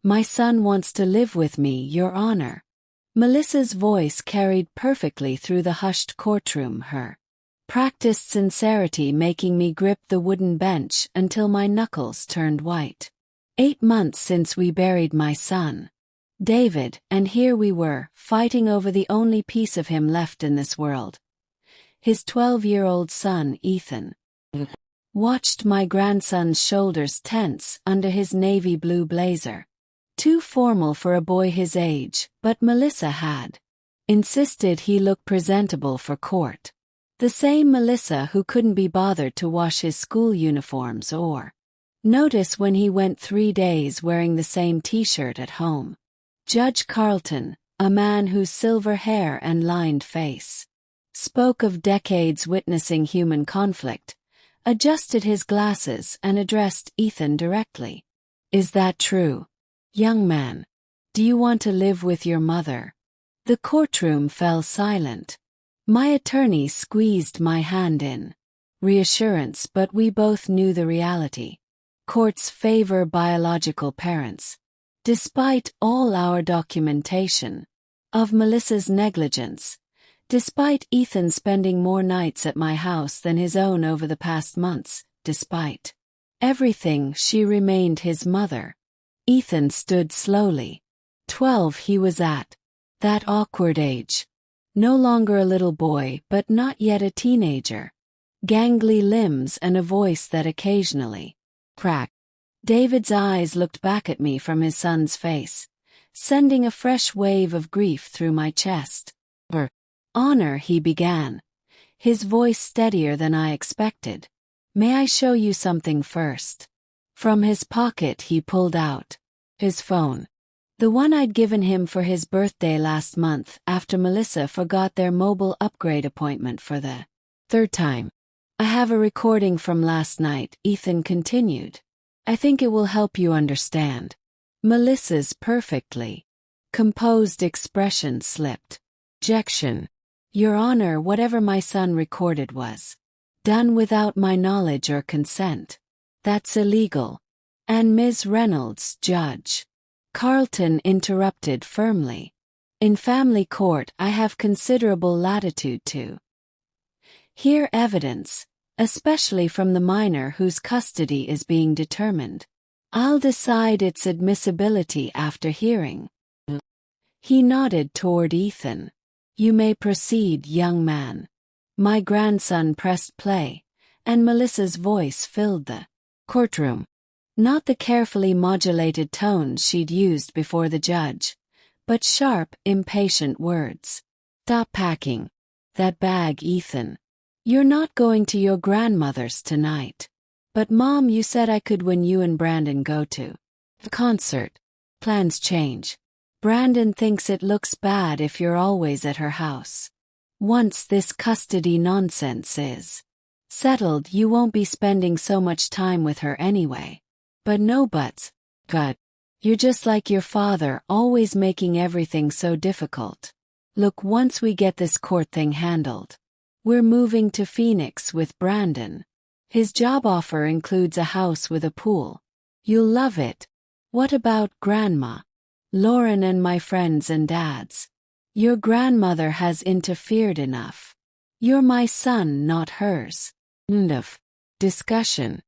My son wants to live with me, Your Honor. Melissa's voice carried perfectly through the hushed courtroom, her practiced sincerity making me grip the wooden bench until my knuckles turned white. 8 months since we buried my son, David, and here we were, fighting over the only piece of him left in this world. His 12-year-old son, Ethan, watched my grandson's shoulders tense under his navy blue blazer. Too formal for a boy his age, but Melissa had insisted he look presentable for court. The same Melissa who couldn't be bothered to wash his school uniforms or notice when he went 3 days wearing the same t-shirt at home. Judge Carlton, a man whose silver hair and lined face spoke of decades witnessing human conflict, adjusted his glasses and addressed Ethan directly. Is that true? Young man, do you want to live with your mother? The courtroom fell silent. My attorney squeezed my hand in reassurance, but we both knew the reality. Courts favor biological parents. Despite all our documentation of Melissa's negligence, despite Ethan spending more nights at my house than his own over the past months, despite everything, she remained his mother. Ethan stood slowly. 12 he was at that awkward age. No longer a little boy but not yet a teenager. Gangly limbs and a voice that occasionally cracked. David's eyes looked back at me from his son's face, sending a fresh wave of grief through my chest. Your Honor, he began, his voice steadier than I expected. May I show you something first? From his pocket he pulled out his phone. The one I'd given him for his birthday last month after Melissa forgot their mobile upgrade appointment for the 3rd time. I have a recording from last night, Ethan continued. I think it will help you understand. Melissa's perfectly composed expression slipped. Objection. Your Honor, whatever my son recorded was done without my knowledge or consent. That's illegal. And Ms. Reynolds, Judge Carlton interrupted firmly. In family court I have considerable latitude to hear evidence, especially from the minor whose custody is being determined. I'll decide its admissibility after hearing. He nodded toward Ethan. You may proceed, young man. My grandson pressed play, and Melissa's voice filled the courtroom. Not the carefully modulated tones she'd used before the judge, but sharp, impatient words. Stop packing that bag, Ethan. You're not going to your grandmother's tonight. But Mom, you said I could when you and Brandon go to the concert. Plans change. Brandon thinks it looks bad if you're always at her house. Once this custody nonsense is settled, you won't be spending so much time with her anyway. But no buts. God, you're just like your father, always making everything so difficult. Look, once we get this court thing handled, we're moving to Phoenix with Brandon. His job offer includes a house with a pool. You'll love it. What about Grandma, Lauren, and my friends and dads? Your grandmother has interfered enough. You're my son, not hers. End of discussion.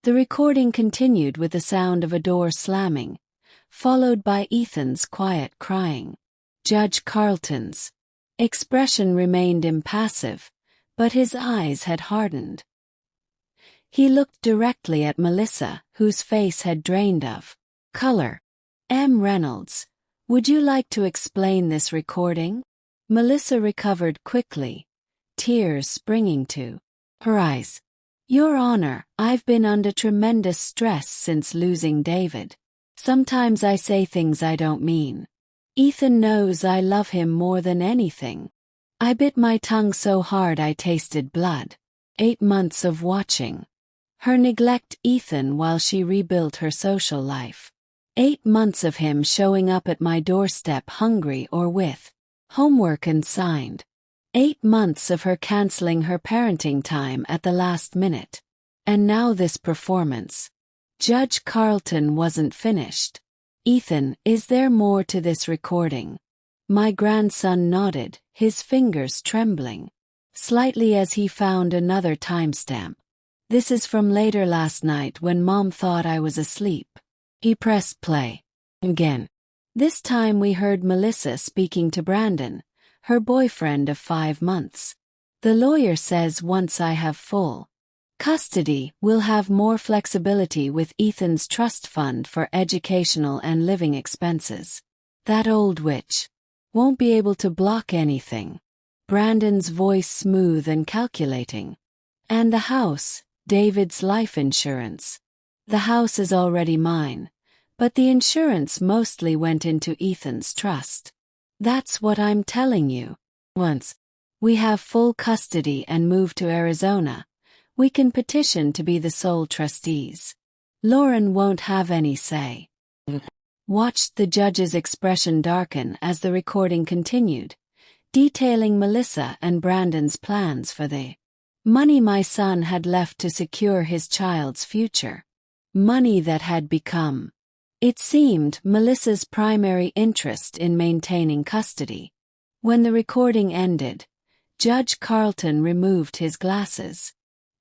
The recording continued with the sound of a door slamming, followed by Ethan's quiet crying. Judge Carlton's expression remained impassive, but his eyes had hardened. He looked directly at Melissa, whose face had drained of color. M. Reynolds, would you like to explain this recording? Melissa recovered quickly, tears springing to her eyes. Your Honor, I've been under tremendous stress since losing David. Sometimes I say things I don't mean. Ethan knows I love him more than anything. I bit my tongue so hard I tasted blood. 8 months of watching her neglect Ethan while she rebuilt her social life. 8 months of him showing up at my doorstep hungry or with homework unsigned. 8 months of her canceling her parenting time at the last minute. And now this performance. Judge Carlton wasn't finished. Ethan, is there more to this recording? My grandson nodded, his fingers trembling slightly as he found another timestamp. This is from later last night when Mom thought I was asleep. He pressed play. Again. This time we heard Melissa speaking to Brandon, her boyfriend of 5 months. The lawyer says once I have full custody, we'll have more flexibility with Ethan's trust fund for educational and living expenses. That old witch won't be able to block anything. Brandon's voice smooth and calculating. And the house, David's life insurance. The house is already mine, but the insurance mostly went into Ethan's trust. That's what I'm telling you. Once we have full custody and move to Arizona, we can petition to be the sole trustees. Lauren won't have any say. Watched the judge's expression darken as the recording continued, detailing Melissa and Brandon's plans for the money my son had left to secure his child's future. Money that had become, it seemed, Melissa's primary interest in maintaining custody. When the recording ended, Judge Carlton removed his glasses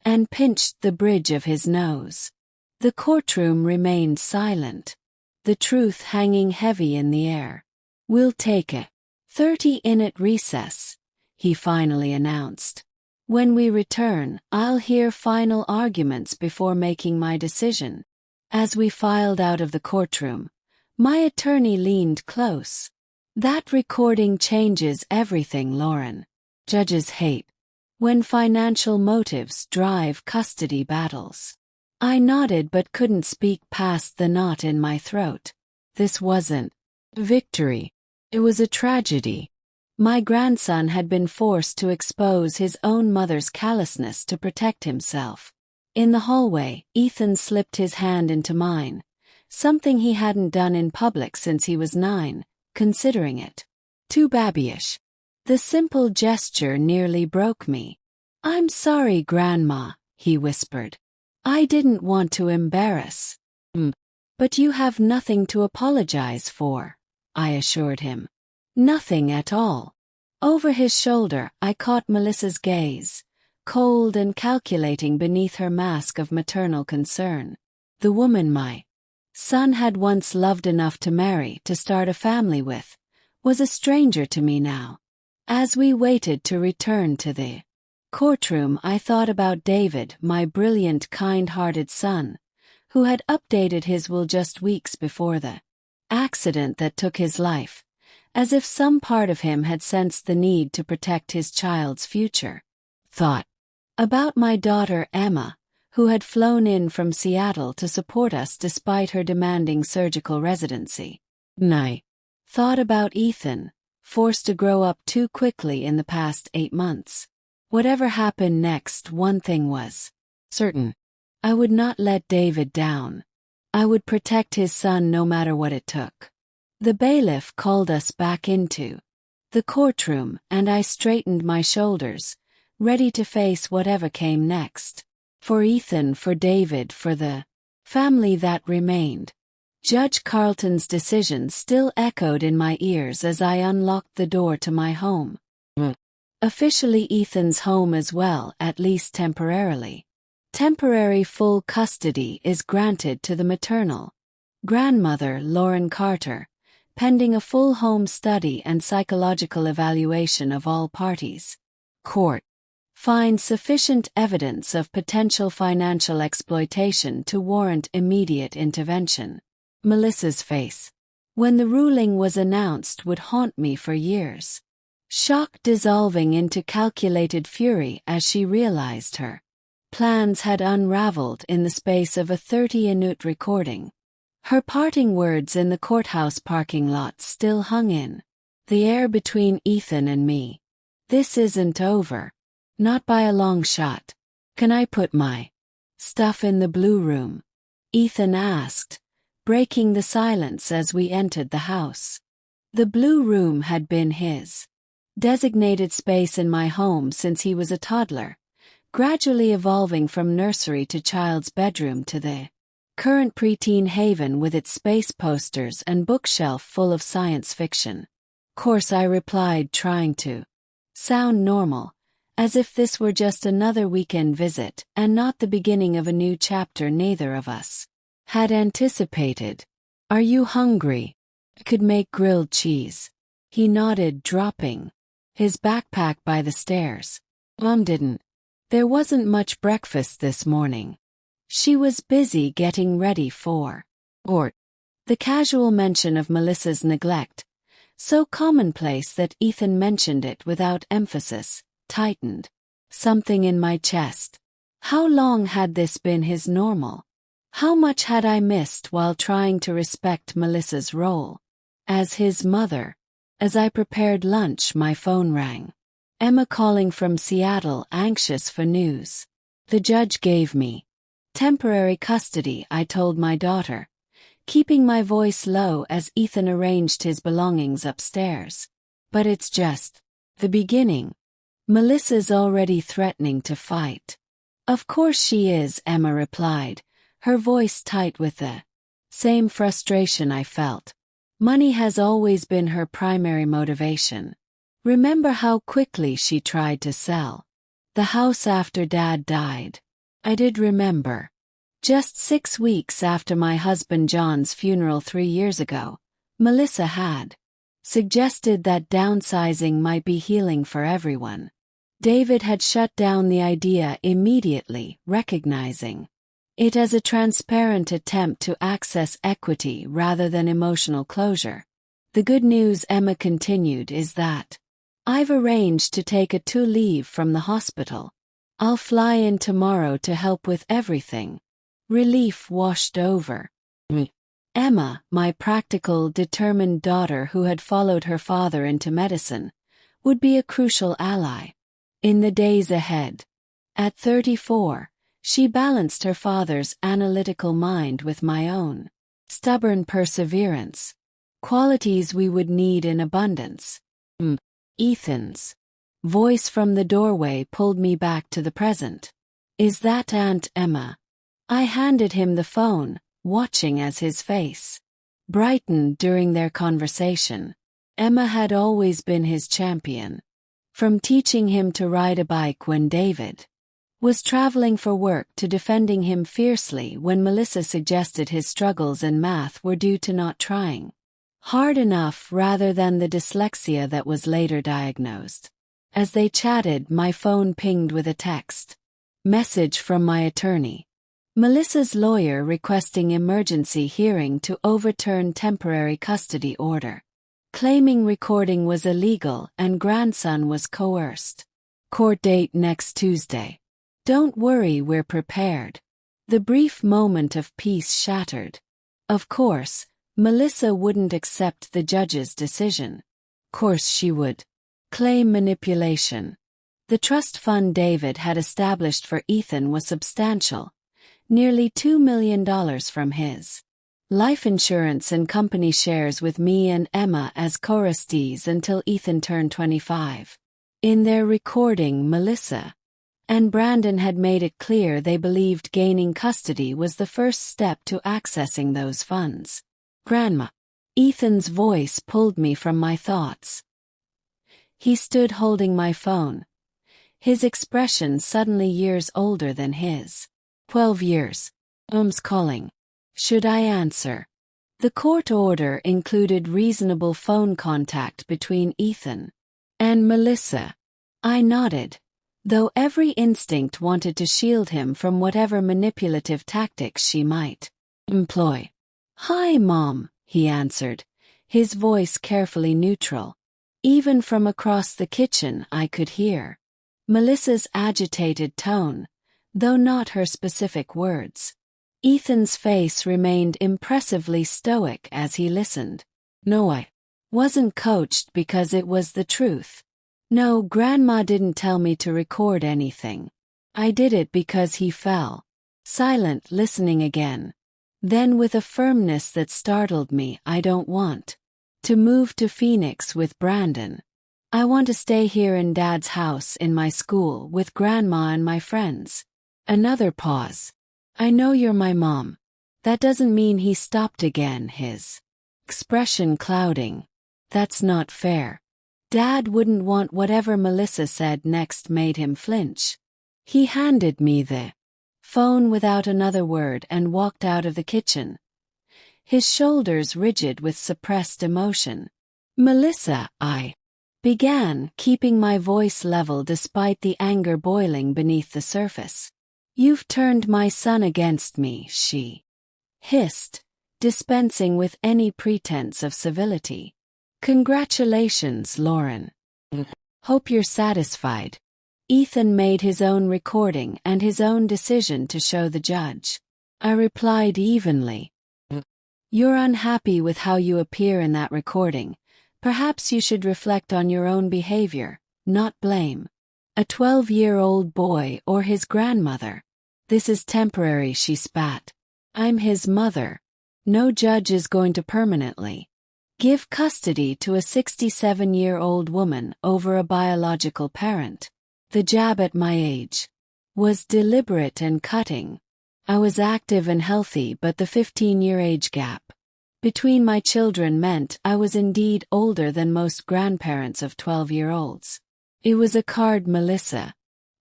and pinched the bridge of his nose. The courtroom remained silent, the truth hanging heavy in the air. We'll take a 30-minute recess, he finally announced. When we return, I'll hear final arguments before making my decision. As we filed out of the courtroom, my attorney leaned close. That recording changes everything, Lauren. Judges hate when financial motives drive custody battles. I nodded but couldn't speak past the knot in my throat. This wasn't victory. It was a tragedy. My grandson had been forced to expose his own mother's callousness to protect himself. In the hallway, Ethan slipped his hand into mine, something he hadn't done in public since he was 9, considering it too babyish. The simple gesture nearly broke me. I'm sorry, Grandma, he whispered. I didn't want to embarrass. But you have nothing to apologize for, I assured him. Nothing at all. Over his shoulder, I caught Melissa's gaze, cold and calculating beneath her mask of maternal concern. The woman my son had once loved enough to marry, to start a family with, was a stranger to me now. As we waited to return to the courtroom, I thought about David, my brilliant, kind-hearted son, who had updated his will just weeks before the accident that took his life, as if some part of him had sensed the need to protect his child's future. Thought about my daughter Emma, who had flown in from Seattle to support us despite her demanding surgical residency. I thought about Ethan, forced to grow up too quickly in the past 8 months. Whatever happened next, one thing was certain. I would not let David down. I would protect his son no matter what it took. The bailiff called us back into the courtroom, and I straightened my shoulders, ready to face whatever came next. For Ethan, for David, for the family that remained. Judge Carlton's decision still echoed in my ears as I unlocked the door to my home. Officially Ethan's home as well, at least temporarily. Temporary full custody is granted to the maternal grandmother, Lauren Carter, pending a full home study and psychological evaluation of all parties. Court finds sufficient evidence of potential financial exploitation to warrant immediate intervention. Melissa's face, when the ruling was announced, would haunt me for years. Shock dissolving into calculated fury as she realized her plans had unraveled in the space of a 30-minute recording. Her parting words in the courthouse parking lot still hung in the air between Ethan and me. This isn't over. Not by a long shot. Can I put my stuff in the blue room? Ethan asked, breaking the silence as we entered the house. The blue room had been his designated space in my home since he was a toddler, gradually evolving from nursery to child's bedroom to the current preteen haven with its space posters and bookshelf full of science fiction. Course, I replied, trying to sound normal, as if this were just another weekend visit and not the beginning of a new chapter neither of us had anticipated. Are you hungry? I could make grilled cheese. He nodded, dropping his backpack by the stairs. Mom didn't. There wasn't much breakfast this morning. She was busy getting ready for or the casual mention of Melissa's neglect, so commonplace that Ethan mentioned it without emphasis, tightened something in my chest. How long had this been his normal? How much had I missed while trying to respect Melissa's role as his mother? As I prepared lunch, my phone rang. Emma calling from Seattle, anxious for news. The judge gave me temporary custody, I told my daughter, keeping my voice low as Ethan arranged his belongings upstairs. But it's just the beginning. Melissa's already threatening to fight. Of course she is, Emma replied, her voice tight with the same frustration I felt. Money has always been her primary motivation. Remember how quickly she tried to sell the house after Dad died? I did remember. Just 6 weeks after my husband John's funeral 3 years ago, Melissa had suggested that downsizing might be healing for everyone. David had shut down the idea immediately, recognizing it as a transparent attempt to access equity rather than emotional closure. The good news, Emma continued, is that I've arranged to take a 2 leave from the hospital. I'll fly in tomorrow to help with everything. Relief washed over me. Emma, my practical, determined daughter who had followed her father into medicine, would be a crucial ally in the days ahead. At 34, she balanced her father's analytical mind with my own stubborn perseverance, qualities we would need in abundance. Ethan's voice from the doorway pulled me back to the present. Is that Aunt Emma? I handed him the phone, watching as his face brightened during their conversation. Emma had always been his champion. From teaching him to ride a bike when David was traveling for work to defending him fiercely when Melissa suggested his struggles in math were due to not trying hard enough rather than the dyslexia that was later diagnosed. As they chatted, my phone pinged with a text message from my attorney. Melissa's lawyer requesting emergency hearing to overturn temporary custody order, claiming recording was illegal and grandson was coerced. Court date next Tuesday. Don't worry, we're prepared. The brief moment of peace shattered. Of course, Melissa wouldn't accept the judge's decision. Course she would claim manipulation. The trust fund David had established for Ethan was substantial, nearly $2 million from his life insurance and company shares with me and Emma as co-trustees until Ethan turned 25. In their recording, Melissa and Brandon had made it clear they believed gaining custody was the first step to accessing those funds. Grandma. Ethan's voice pulled me from my thoughts. He stood holding my phone, his expression suddenly years older than his. 12 years. Calling. Should I answer? The court order included reasonable phone contact between Ethan and Melissa. I nodded, though every instinct wanted to shield him from whatever manipulative tactics she might employ. Hi, Mom, he answered, his voice carefully neutral. Even from across the kitchen I could hear Melissa's agitated tone, though not her specific words. Ethan's face remained impressively stoic as he listened. No, I wasn't coached because it was the truth. No, Grandma didn't tell me to record anything. I did it because he fell silent, listening again. Then with a firmness that startled me, I don't want to move to Phoenix with Brandon. I want to stay here in Dad's house in my school with Grandma and my friends. Another pause. I know you're my mom. That doesn't mean he stopped again, his expression clouding. That's not fair. Dad wouldn't want whatever Melissa said next made him flinch. He handed me the phone without another word and walked out of the kitchen, his shoulders rigid with suppressed emotion. Melissa, I began, keeping my voice level despite the anger boiling beneath the surface. You've turned my son against me, she hissed, dispensing with any pretense of civility. Congratulations, Lauren. Hope you're satisfied. Ethan made his own recording and his own decision to show the judge. I replied evenly. You're unhappy with how you appear in that recording. Perhaps you should reflect on your own behavior, not blame a 12-year-old boy or his grandmother. This is temporary, she spat. I'm his mother. No judge is going to permanently give custody to a 67-year-old woman over a biological parent. The jab at my age was deliberate and cutting. I was active and healthy, but the 15-year age gap between my children meant I was indeed older than most grandparents of 12-year-olds. It was a card Melissa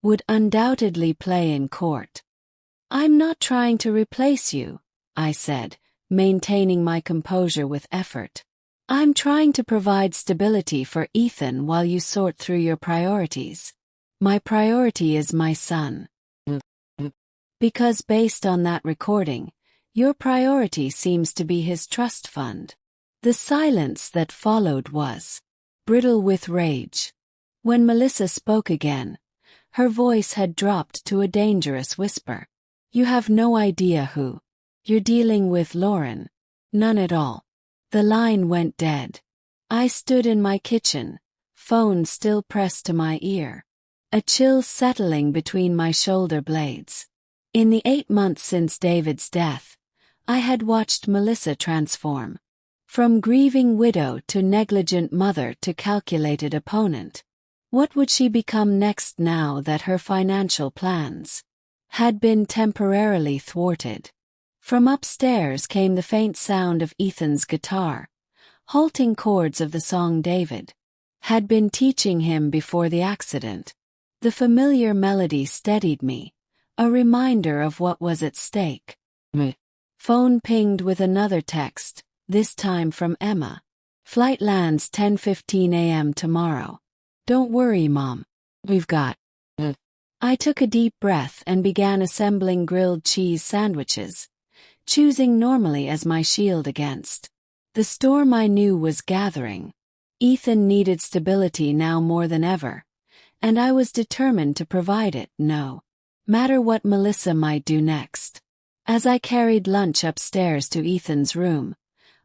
would undoubtedly play in court. I'm not trying to replace you, I said, maintaining my composure with effort. I'm trying to provide stability for Ethan while you sort through your priorities. My priority is my son. Because based on that recording, your priority seems to be his trust fund. The silence that followed was brittle with rage. When Melissa spoke again, her voice had dropped to a dangerous whisper. You have no idea who you're dealing with, Lauren. None at all. The line went dead. I stood in my kitchen, phone still pressed to my ear, a chill settling between my shoulder blades. In the 8 months since David's death, I had watched Melissa transform. From grieving widow to negligent mother to calculated opponent. What would she become next now that her financial plans had been temporarily thwarted? From upstairs came the faint sound of Ethan's guitar, halting chords of the song David had been teaching him before the accident. The familiar melody steadied me, a reminder of what was at stake. Phone pinged with another text, this time from Emma. Flight lands 10:15 a.m. tomorrow. Don't worry, Mom. We've got. I took a deep breath and began assembling grilled cheese sandwiches, choosing normally as my shield against the storm I knew was gathering. Ethan needed stability now more than ever, and I was determined to provide it, no matter what Melissa might do next. As I carried lunch upstairs to Ethan's room,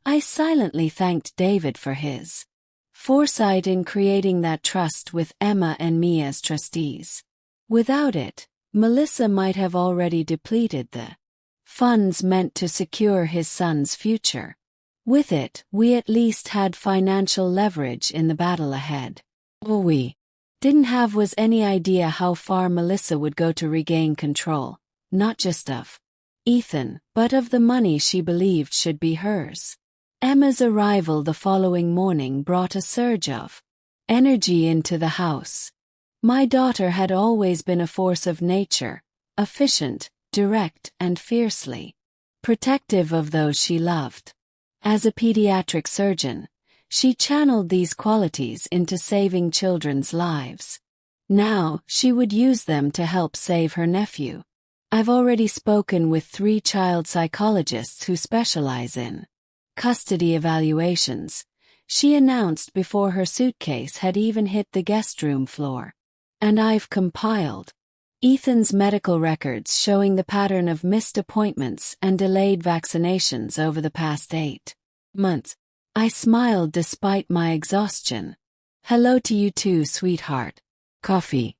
I silently thanked David for his foresight in creating that trust with Emma and me as trustees. Without it, Melissa might have already depleted the funds meant to secure his son's future. With it, we at least had financial leverage in the battle ahead. All we didn't have was any idea how far Melissa would go to regain control, not just of Ethan, but of the money she believed should be hers. Emma's arrival the following morning brought a surge of energy into the house. My daughter had always been a force of nature, efficient, direct, and fiercely protective of those she loved. As a pediatric surgeon, she channeled these qualities into saving children's lives. Now, she would use them to help save her nephew. I've already spoken with 3 child psychologists who specialize in custody evaluations, she announced before her suitcase had even hit the guest room floor. And I've compiled Ethan's medical records showing the pattern of missed appointments and delayed vaccinations over the past 8 months. I smiled despite my exhaustion. Hello to you too, sweetheart. Coffee.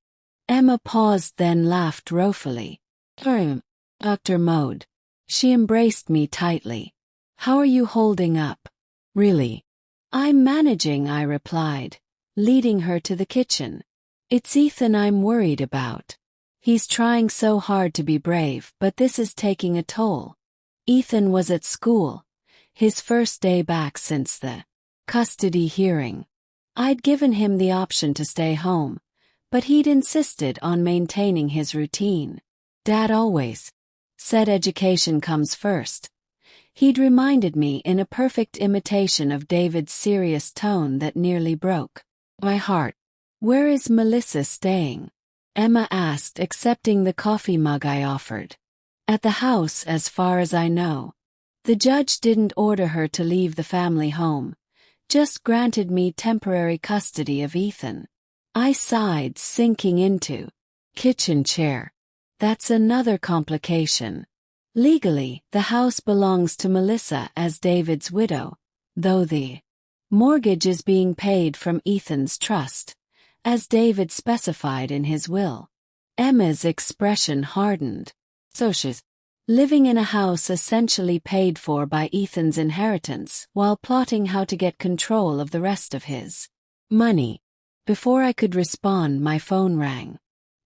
Emma paused, then laughed woefully. Dr. Mode. She embraced me tightly. How are you holding up? Really? I'm managing, I replied, leading her to the kitchen. It's Ethan I'm worried about. He's trying so hard to be brave, but this is taking a toll. Ethan was at school, his first day back since the custody hearing. I'd given him the option to stay home, but he'd insisted on maintaining his routine. Dad always said education comes first. He'd reminded me in a perfect imitation of David's serious tone that nearly broke my heart. "Where is Melissa staying?" Emma asked, accepting the coffee mug I offered. "At the house, as far as I know. The judge didn't order her to leave the family home, just granted me temporary custody of Ethan." I sighed, sinking into kitchen chair. That's another complication. Legally, the house belongs to Melissa as David's widow, though the mortgage is being paid from Ethan's trust, as David specified in his will. Emma's expression hardened. So she's living in a house essentially paid for by Ethan's inheritance while plotting how to get control of the rest of his money. Before I could respond, my phone rang.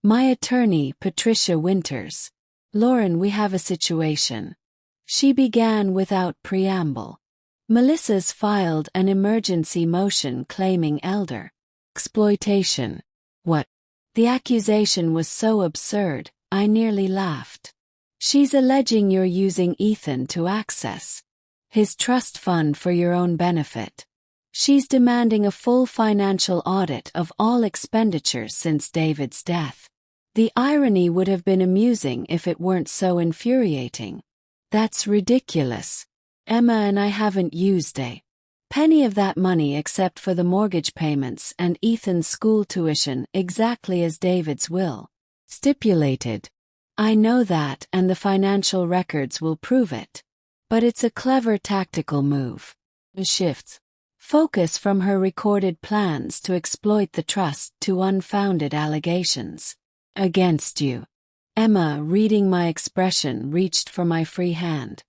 My attorney, Patricia Winters. "Lauren, we have a situation," she began without preamble. "Melissa's filed an emergency motion claiming elder exploitation." What? The accusation was so absurd, I nearly laughed. "She's alleging you're using Ethan to access his trust fund for your own benefit. She's demanding a full financial audit of all expenditures since David's death." The irony would have been amusing if it weren't so infuriating. "That's ridiculous. Emma and I haven't used a penny of that money except for the mortgage payments and Ethan's school tuition, exactly as David's will stipulated. I know that, and the financial records will prove it. But it's a clever tactical move. It shifts focus from her recorded plans to exploit the trust to unfounded allegations against you." Emma, reading my expression, reached for my free hand.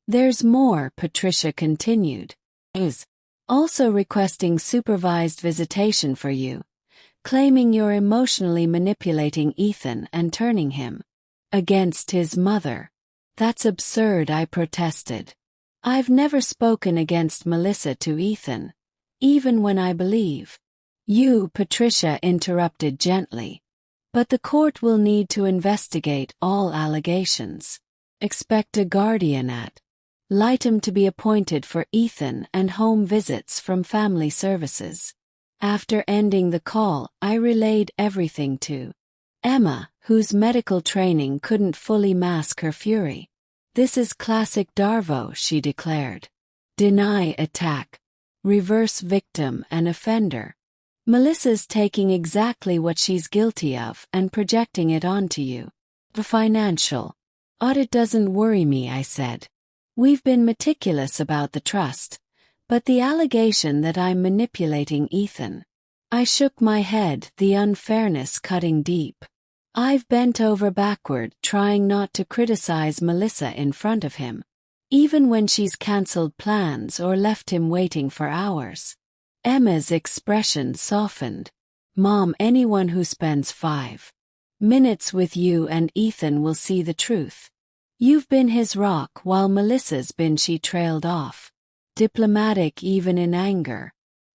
"There's more," Patricia continued. "Is also requesting supervised visitation for you, claiming you're emotionally manipulating Ethan and turning him against his mother." "That's absurd," I protested. "I've never spoken against Melissa to Ethan, even when I believe you," Patricia interrupted gently. "But the court will need to investigate all allegations. Expect a guardian ad litem to be appointed for Ethan and home visits from family services." After ending the call, I relayed everything to Emma, whose medical training couldn't fully mask her fury. "This is classic Darvo," she declared. "Deny, attack, reverse victim and offender. Melissa's taking exactly what she's guilty of and projecting it onto you. The financial audit doesn't worry me," I said. "We've been meticulous about the trust, but the allegation that I'm manipulating Ethan." I shook my head, the unfairness cutting deep. I've bent over backward, trying not to criticize Melissa in front of him, even when she's cancelled plans or left him waiting for hours. Emma's expression softened. "Mom, anyone who spends 5 minutes with you and Ethan will see the truth. You've been his rock while Melissa's been." She trailed off, diplomatic even in anger.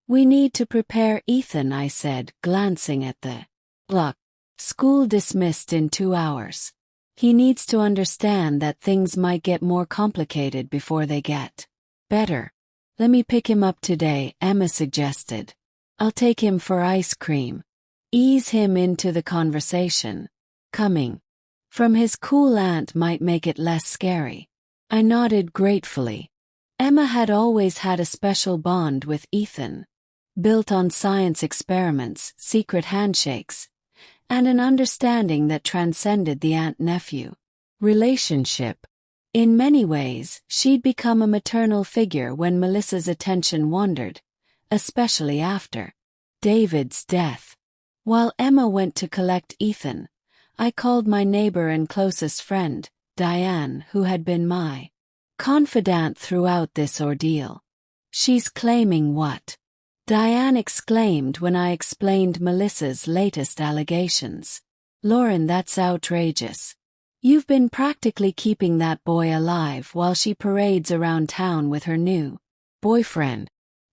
"We need to prepare Ethan," I said, glancing at the clock. "School dismissed in 2 hours. He needs to understand that things might get more complicated before they get better." "Let me pick him up today," Emma suggested. "I'll take him for ice cream. Ease him into the conversation. Coming from his cool aunt might make it less scary." I nodded gratefully. Emma had always had a special bond with Ethan, built on science experiments, secret handshakes, and an understanding that transcended the aunt-nephew relationship. In many ways, she'd become a maternal figure when Melissa's attention wandered, especially after David's death. While Emma went to collect Ethan, I called my neighbor and closest friend, Diane, who had been my confidant throughout this ordeal. "She's claiming what?" Diane exclaimed when I explained Melissa's latest allegations. "Lauren, that's outrageous. You've been practically keeping that boy alive while she parades around town with her new boyfriend.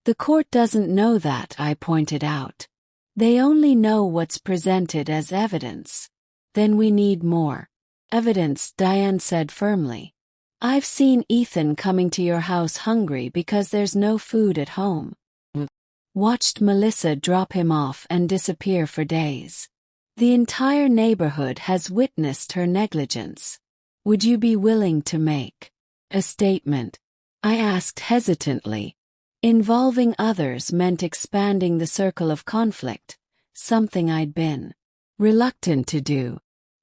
The court doesn't know that, I pointed out. They only know what's presented as evidence. Then we need more evidence, Diane said firmly. I've seen Ethan coming to your house hungry because there's no food at home. Watched Melissa drop him off and disappear for days. The entire neighborhood has witnessed her negligence. Would you be willing to make a statement? I asked hesitantly. Involving others meant expanding the circle of conflict, something I'd been reluctant to do.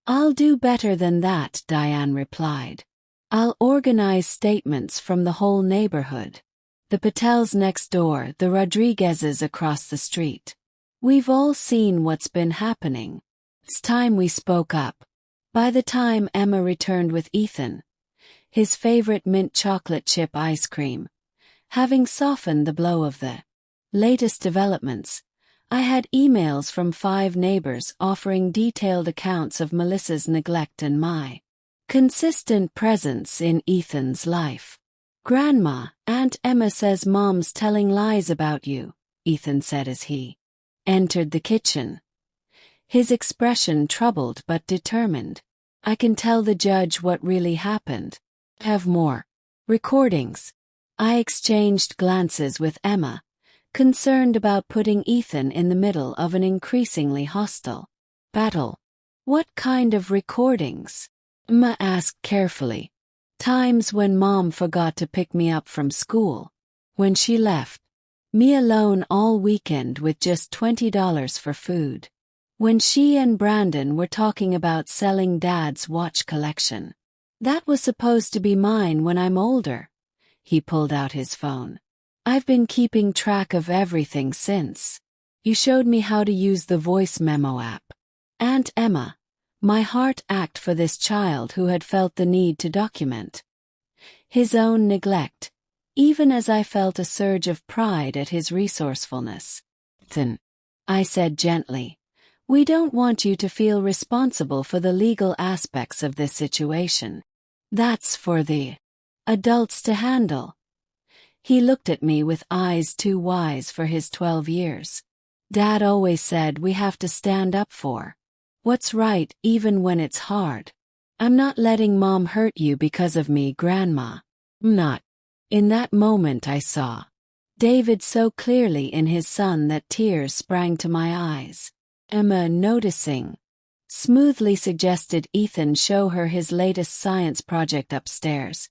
I'll do better than that, Diane replied. I'll organize statements from the whole neighborhood. The Patels next door, the Rodriguezes across the street. We've all seen what's been happening. It's time we spoke up. By the time Emma returned with Ethan, his favorite mint chocolate chip ice cream, having softened the blow of the latest developments, I had emails from 5 neighbors offering detailed accounts of Melissa's neglect and my consistent presence in Ethan's life. Grandma, Aunt Emma says Mom's telling lies about you, Ethan said as he entered the kitchen. His expression troubled but determined. I can tell the judge what really happened. Have more recordings. I exchanged glances with Emma, concerned about putting Ethan in the middle of an increasingly hostile battle. What kind of recordings? Emma asked carefully. Times when Mom forgot to pick me up from school. When she left me alone all weekend with just $20 for food. When she and Brandon were talking about selling Dad's watch collection. That was supposed to be mine when I'm older. He pulled out his phone. I've been keeping track of everything since. You showed me how to use the voice memo app. Aunt Emma, my heart ached for this child who had felt the need to document his own neglect, even as I felt a surge of pride at his resourcefulness. Then, I said gently, we don't want you to feel responsible for the legal aspects of this situation. That's for the adults to handle. He looked at me with eyes too wise for his 12 years. Dad always said we have to stand up for what's right even when it's hard. I'm not letting Mom hurt you because of me, Grandma. I'm not. In that moment I saw David so clearly in his son that tears sprang to my eyes. Emma, noticing, smoothly suggested Ethan show her his latest science project upstairs,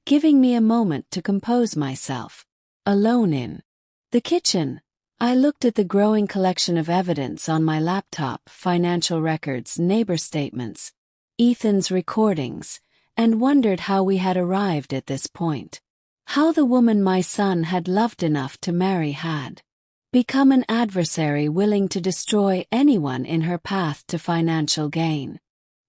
giving me a moment to compose myself. Alone in the kitchen, I looked at the growing collection of evidence on my laptop, financial records, neighbor statements, Ethan's recordings, and wondered how we had arrived at this point. How the woman my son had loved enough to marry had become an adversary willing to destroy anyone in her path to financial gain.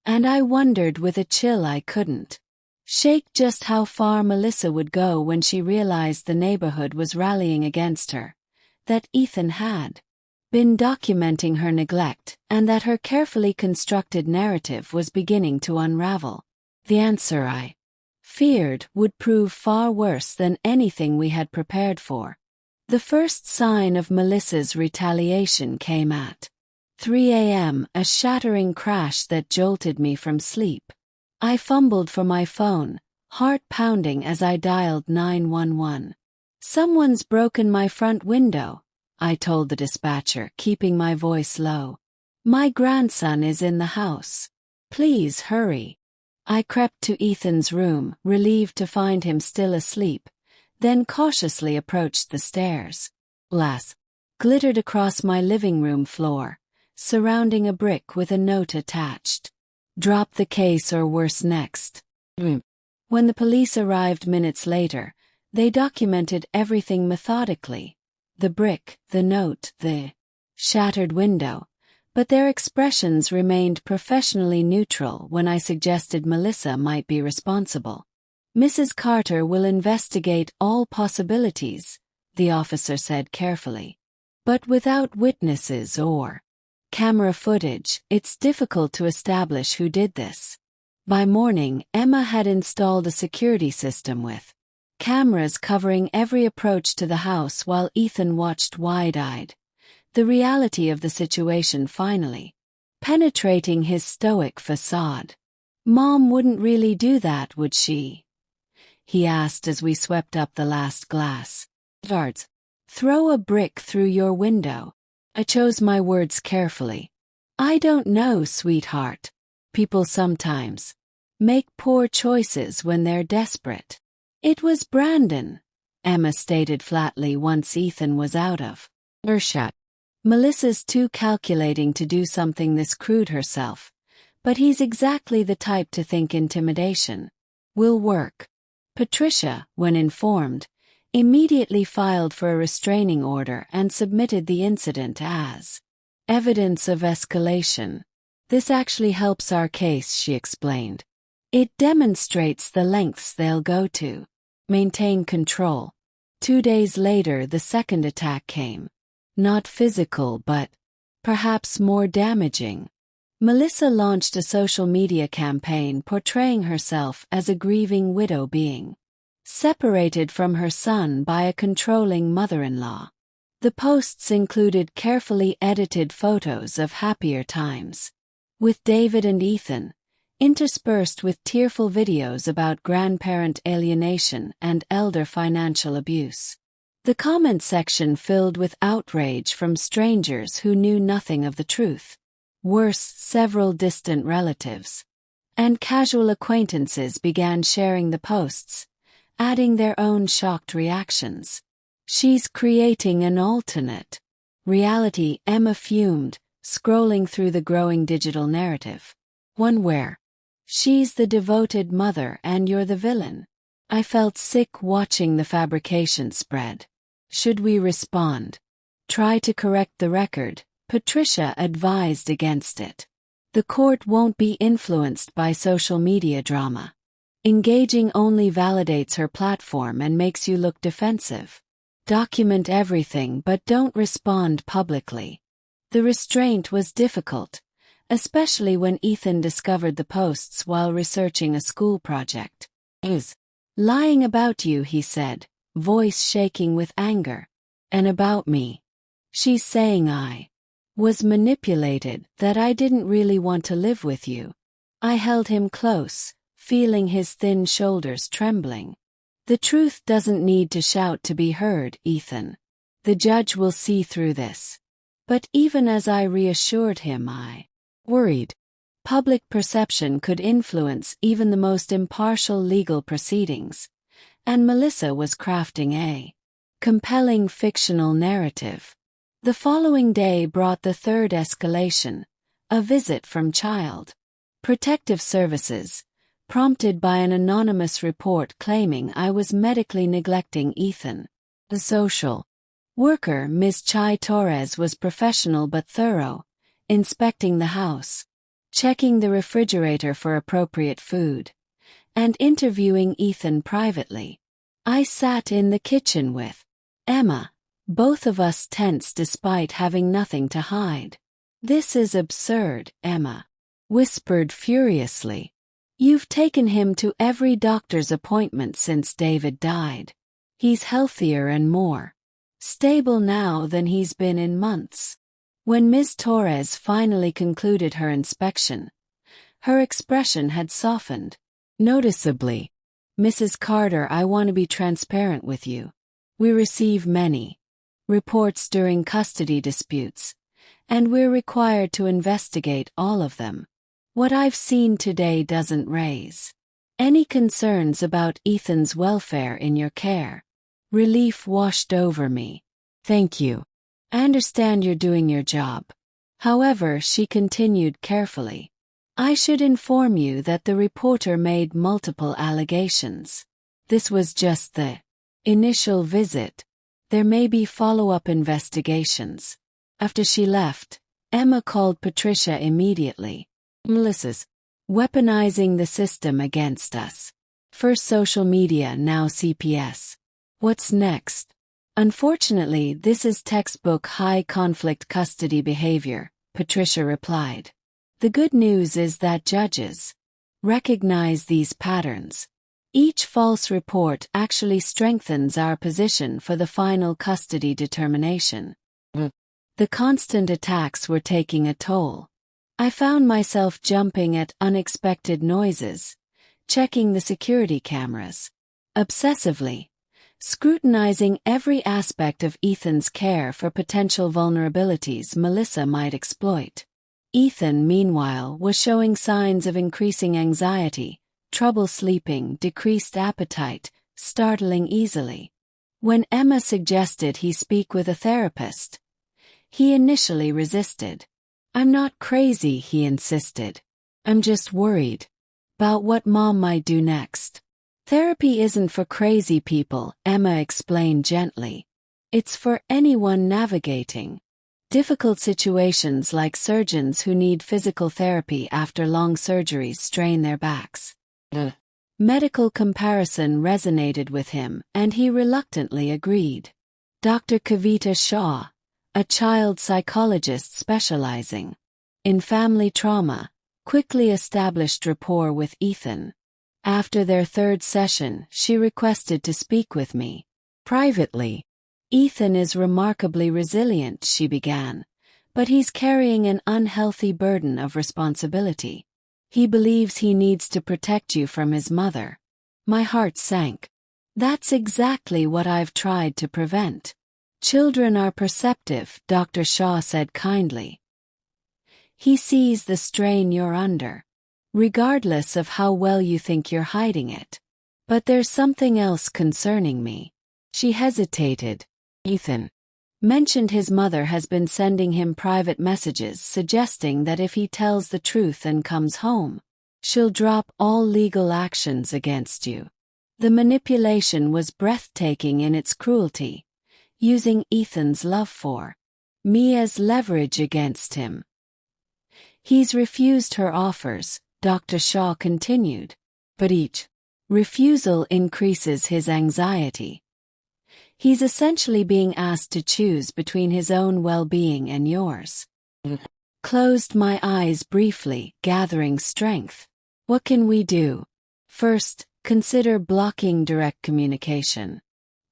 And I wondered with a chill I couldn't shake just how far Melissa would go when she realized the neighborhood was rallying against her, that Ethan had been documenting her neglect, and that her carefully constructed narrative was beginning to unravel. The answer, I feared, would prove far worse than anything we had prepared for. The first sign of Melissa's retaliation came at 3 a.m., a shattering crash that jolted me from sleep. I fumbled for my phone, heart pounding as I dialed 911. Someone's broken my front window, I told the dispatcher, keeping my voice low. My grandson is in the house. Please hurry. I crept to Ethan's room, relieved to find him still asleep, then cautiously approached the stairs. Glass glittered across my living room floor, surrounding a brick with a note attached. Drop the case or worse next. When the police arrived minutes later, they documented everything methodically. The brick, the note, the shattered window. But their expressions remained professionally neutral when I suggested Melissa might be responsible. Mrs. Carter will investigate all possibilities, the officer said carefully. But without witnesses or camera footage, it's difficult to establish who did this. By morning, Emma had installed a security system with cameras covering every approach to the house while Ethan watched wide-eyed. The reality of the situation finally penetrating his stoic facade. "Mom wouldn't really do that, would she?" he asked as we swept up the last glass. "Guards, throw a brick through your window." I chose my words carefully. "I don't know, sweetheart. People sometimes make poor choices when they're desperate." "It was Brandon," Emma stated flatly once Ethan was out of earshot. "Melissa's too calculating to do something this crude herself, but he's exactly the type to think intimidation will work." Patricia, when informed, immediately filed for a restraining order and submitted the incident as evidence of escalation. "This actually helps our case," she explained. "It demonstrates the lengths they'll go to maintain control." 2 days later, the second attack came. Not physical, but perhaps more damaging. Melissa launched a social media campaign portraying herself as a grieving widow being separated from her son by a controlling mother-in-law. The posts included carefully edited photos of happier times with David and Ethan, interspersed with tearful videos about grandparent alienation and elder financial abuse. The comment section filled with outrage from strangers who knew nothing of the truth. Worse, several distant relatives and casual acquaintances began sharing the posts, adding their own shocked reactions. "She's creating an alternate reality," Emma fumed, scrolling through the growing digital narrative. "One where she's the devoted mother and you're the villain." I felt sick watching the fabrication spread. "Should we respond? Try to correct the record?" Patricia advised against it. "The court won't be influenced by social media drama. Engaging only validates her platform and makes you look defensive. Document everything but don't respond publicly." The restraint was difficult, especially when Ethan discovered the posts while researching a school project. "Is lying about you," he said, voice shaking with anger. "And about me. She's saying I was manipulated, that I didn't really want to live with you." I held him close, feeling his thin shoulders trembling. "The truth doesn't need to shout to be heard, Ethan. The judge will see through this." But even as I reassured him, I worried public perception could influence even the most impartial legal proceedings, and Melissa was crafting a compelling fictional narrative. The following day brought the third escalation, a visit from Child Protective Services, prompted by an anonymous report claiming I was medically neglecting Ethan. The social worker, Ms. Chai Torres, was professional but thorough, inspecting the house, checking the refrigerator for appropriate food, and interviewing Ethan privately. I sat in the kitchen with Emma, both of us tense despite having nothing to hide. "This is absurd," Emma whispered furiously. "You've taken him to every doctor's appointment since David died. He's healthier and more stable now than he's been in months." When Ms. Torres finally concluded her inspection, her expression had softened noticeably. "Mrs. Carter, I want to be transparent with you. We receive many reports during custody disputes, and we're required to investigate all of them. What I've seen today doesn't raise any concerns about Ethan's welfare in your care." Relief washed over me. "Thank you. I understand you're doing your job." However, she continued carefully, "I should inform you that the reporter made multiple allegations. This was just the initial visit. There may be follow-up investigations." After she left, Emma called Patricia immediately. "Melissa's weaponizing the system against us. First social media, now CPS. What's next?" "Unfortunately, this is textbook high-conflict custody behavior," Patricia replied. "The good news is that judges recognize these patterns. Each false report actually strengthens our position for the final custody determination. The constant attacks were taking a toll. I found myself jumping at unexpected noises, checking the security cameras, obsessively, scrutinizing every aspect of Ethan's care for potential vulnerabilities Melissa might exploit. Ethan, meanwhile, was showing signs of increasing anxiety, trouble sleeping, decreased appetite, startling easily. When Emma suggested he speak with a therapist, he initially resisted. "I'm not crazy," he insisted. "I'm just worried about what Mom might do next." "Therapy isn't for crazy people," Emma explained gently. "It's for anyone navigating difficult situations, like surgeons who need physical therapy after long surgeries strain their backs." The medical comparison resonated with him, and he reluctantly agreed. Dr. Kavita Shah, a child psychologist specializing in family trauma, quickly established rapport with Ethan. After their third session, she requested to speak with me privately. "Ethan is remarkably resilient," she began, "but he's carrying an unhealthy burden of responsibility. He believes he needs to protect you from his mother." My heart sank. That's exactly what I've tried to prevent. "Children are perceptive," Dr. Shaw said kindly. "He sees the strain you're under, regardless of how well you think you're hiding it. But there's something else concerning me." She hesitated. "Ethan mentioned his mother has been sending him private messages suggesting that if he tells the truth and comes home, she'll drop all legal actions against you." The manipulation was breathtaking in its cruelty, using Ethan's love for me as leverage against him. "He's refused her offers," Dr. Shaw continued, "but each refusal increases his anxiety. He's essentially being asked to choose between his own well-being and yours." Closed my eyes briefly, gathering strength. "What can we do?" "First, consider blocking direct communication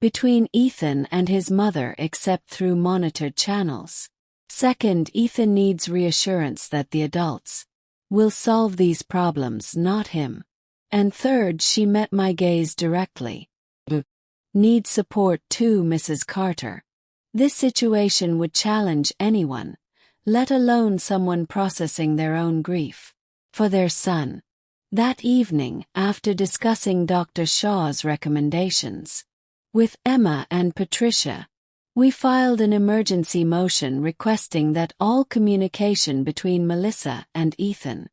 between Ethan and his mother except through monitored channels. Second, Ethan needs reassurance that the adults will solve these problems, not him. And third," she met my gaze directly, "need support too, Mrs. Carter. This situation would challenge anyone, let alone someone processing their own grief for their son." That evening, after discussing Dr. Shaw's recommendations with Emma and Patricia, we filed an emergency motion requesting that all communication between Melissa and Ethan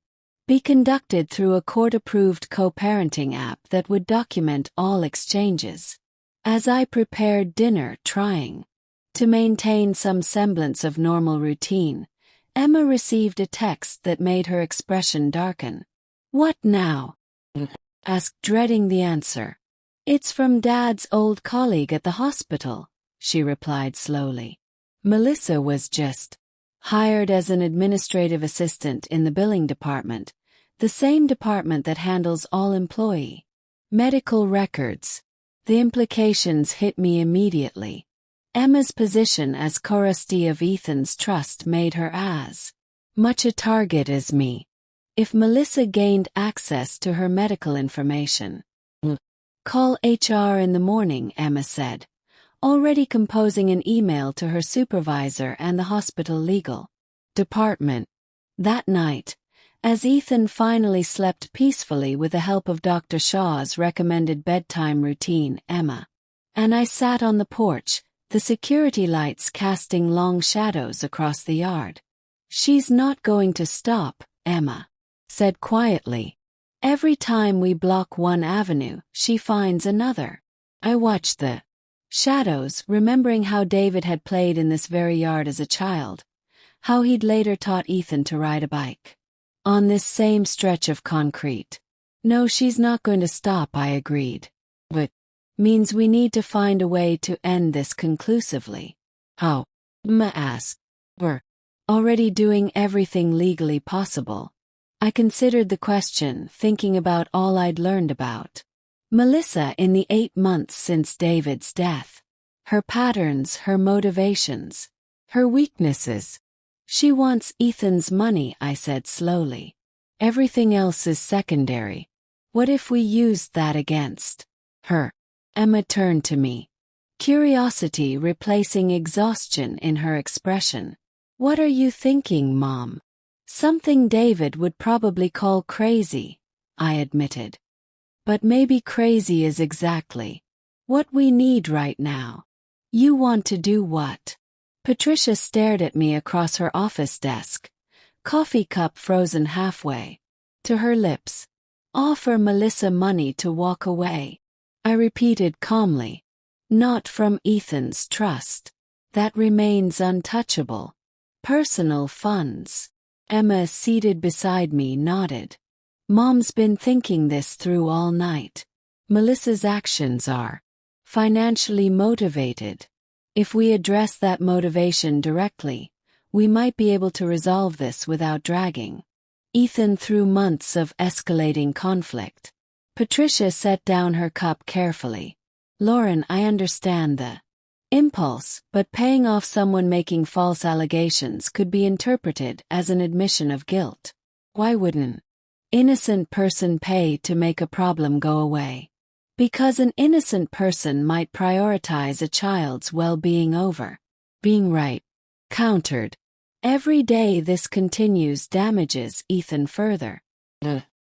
be conducted through a court-approved co-parenting app that would document all exchanges. As I prepared dinner, trying to maintain some semblance of normal routine, Emma received a text that made her expression darken. "What now?" asked, dreading the answer. "It's from Dad's old colleague at the hospital," she replied slowly. "Melissa was just hired as an administrative assistant in the billing department, the same department that handles all employee medical records." The implications hit me immediately. Emma's position as co-trustee of Ethan's trust made her as much a target as me. If Melissa gained access to her medical information, "Call HR in the morning," Emma said, already composing an email to her supervisor and the hospital legal department. That night, as Ethan finally slept peacefully with the help of Dr. Shaw's recommended bedtime routine, Emma and I sat on the porch, the security lights casting long shadows across the yard. "She's not going to stop," Emma said quietly. "Every time we block one avenue, she finds another." I watched the shadows, remembering how David had played in this very yard as a child, how he'd later taught Ethan to ride a bike on this same stretch of concrete. "No, she's not going to stop," I agreed. "But means we need to find a way to end this conclusively." "How?" Emma asked. "We're already doing everything legally possible. I considered the question, thinking about all I'd learned about Melissa in the 8 months since David's death. Her patterns, her motivations, her weaknesses. She wants Ethan's money, I said slowly. Everything else is secondary. What if we used that against her? Emma turned to me. Curiosity replacing exhaustion in her expression. What are you thinking, Mom? Something David would probably call crazy, I admitted. But maybe crazy is exactly what we need right now. You want to do what? Patricia stared at me across her office desk, coffee cup frozen halfway to her lips. Offer Melissa money to walk away. I repeated calmly. Not from Ethan's trust. That remains untouchable. Personal funds. Emma, seated beside me, nodded. Mom's been thinking this through all night. Melissa's actions are financially motivated. If we address that motivation directly, we might be able to resolve this without dragging Ethan through months of escalating conflict. Patricia set down her cup carefully. Lauren, I understand the impulse, but paying off someone making false allegations could be interpreted as an admission of guilt. Why wouldn't an innocent person pay to make a problem go away? Because an innocent person might prioritize a child's well-being over being right. Countered. Every day this continues damages Ethan further.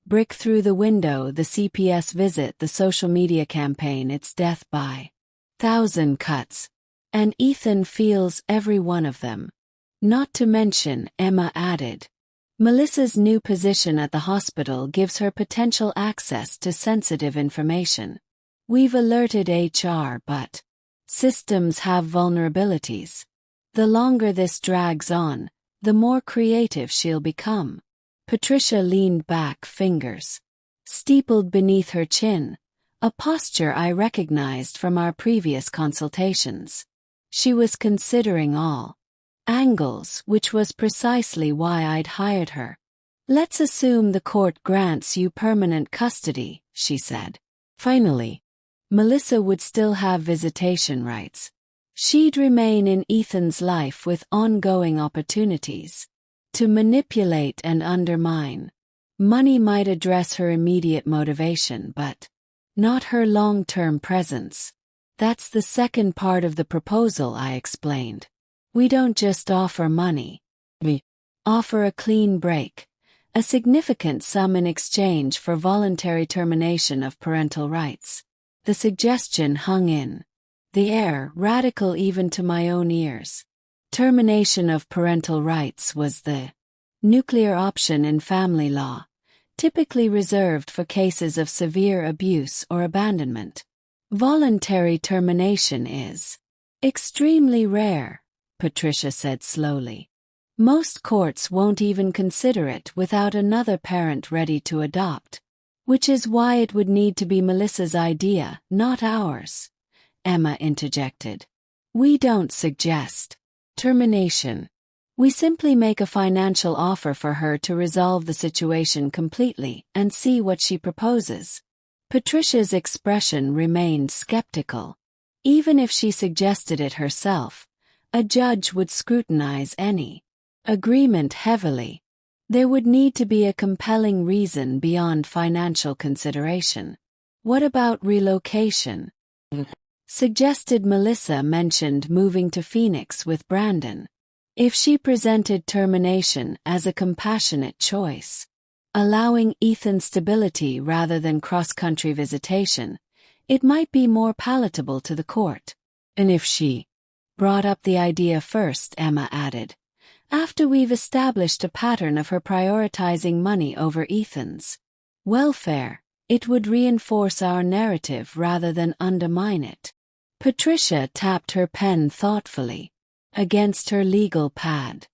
Brick through the window, the CPS visit, the social media campaign, it's death by 1,000 cuts. And Ethan feels every one of them. Not to mention, Emma added, Melissa's new position at the hospital gives her potential access to sensitive information. We've alerted HR, but systems have vulnerabilities. The longer this drags on, the more creative she'll become. Patricia leaned back, fingers steepled beneath her chin, a posture I recognized from our previous consultations. She was considering all angles, which was precisely why I'd hired her. Let's assume the court grants you permanent custody, she said. Finally, Melissa would still have visitation rights. She'd remain in Ethan's life with ongoing opportunities to manipulate and undermine. Money might address her immediate motivation, but not her long-term presence. That's the second part of the proposal, I explained. We don't just offer money. We offer a clean break, a significant sum in exchange for voluntary termination of parental rights. The suggestion hung in the air, radical even to my own ears. Termination of parental rights was the nuclear option in family law, typically reserved for cases of severe abuse or abandonment. Voluntary termination is extremely rare, Patricia said slowly. Most courts won't even consider it without another parent ready to adopt, which is why it would need to be Melissa's idea, not ours. Emma interjected. We don't suggest termination. We simply make a financial offer for her to resolve the situation completely and see what she proposes. Patricia's expression remained skeptical. Even if she suggested it herself, a judge would scrutinize any agreement heavily. There would need to be a compelling reason beyond financial consideration. What about relocation? Suggested Melissa mentioned moving to Phoenix with Brandon. If she presented termination as a compassionate choice, allowing Ethan stability rather than cross-country visitation, it might be more palatable to the court. And if she brought up the idea first, Emma added, after we've established a pattern of her prioritizing money over Ethan's welfare, it would reinforce our narrative rather than undermine it. Patricia tapped her pen thoughtfully against her legal pad.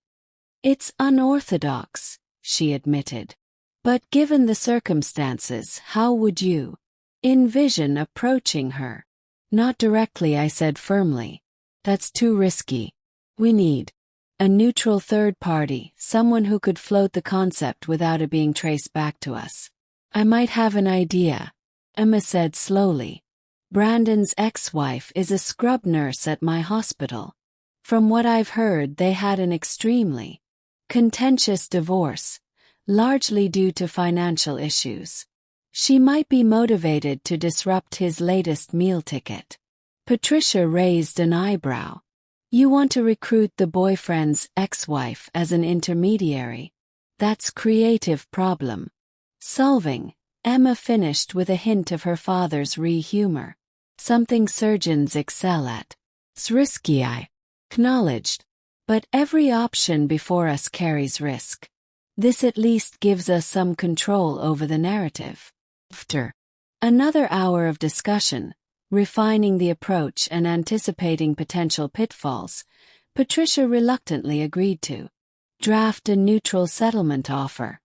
It's unorthodox, she admitted. But given the circumstances, how would you envision approaching her? Not directly, I said firmly. That's too risky. We need A neutral third party, someone who could float the concept without it being traced back to us. I might have an idea, Emma said slowly. Brandon's ex-wife is a scrub nurse at my hospital. From what I've heard, they had an extremely contentious divorce, largely due to financial issues. She might be motivated to disrupt his latest meal ticket. Patricia raised an eyebrow. You want to recruit the boyfriend's ex-wife as an intermediary? That's creative problem solving, Emma finished with a hint of her father's humor. Something surgeons excel at. It's risky, I acknowledged. But every option before us carries risk. This at least gives us some control over the narrative. After another hour of discussion, refining the approach and anticipating potential pitfalls, Patricia reluctantly agreed to draft a neutral settlement offer,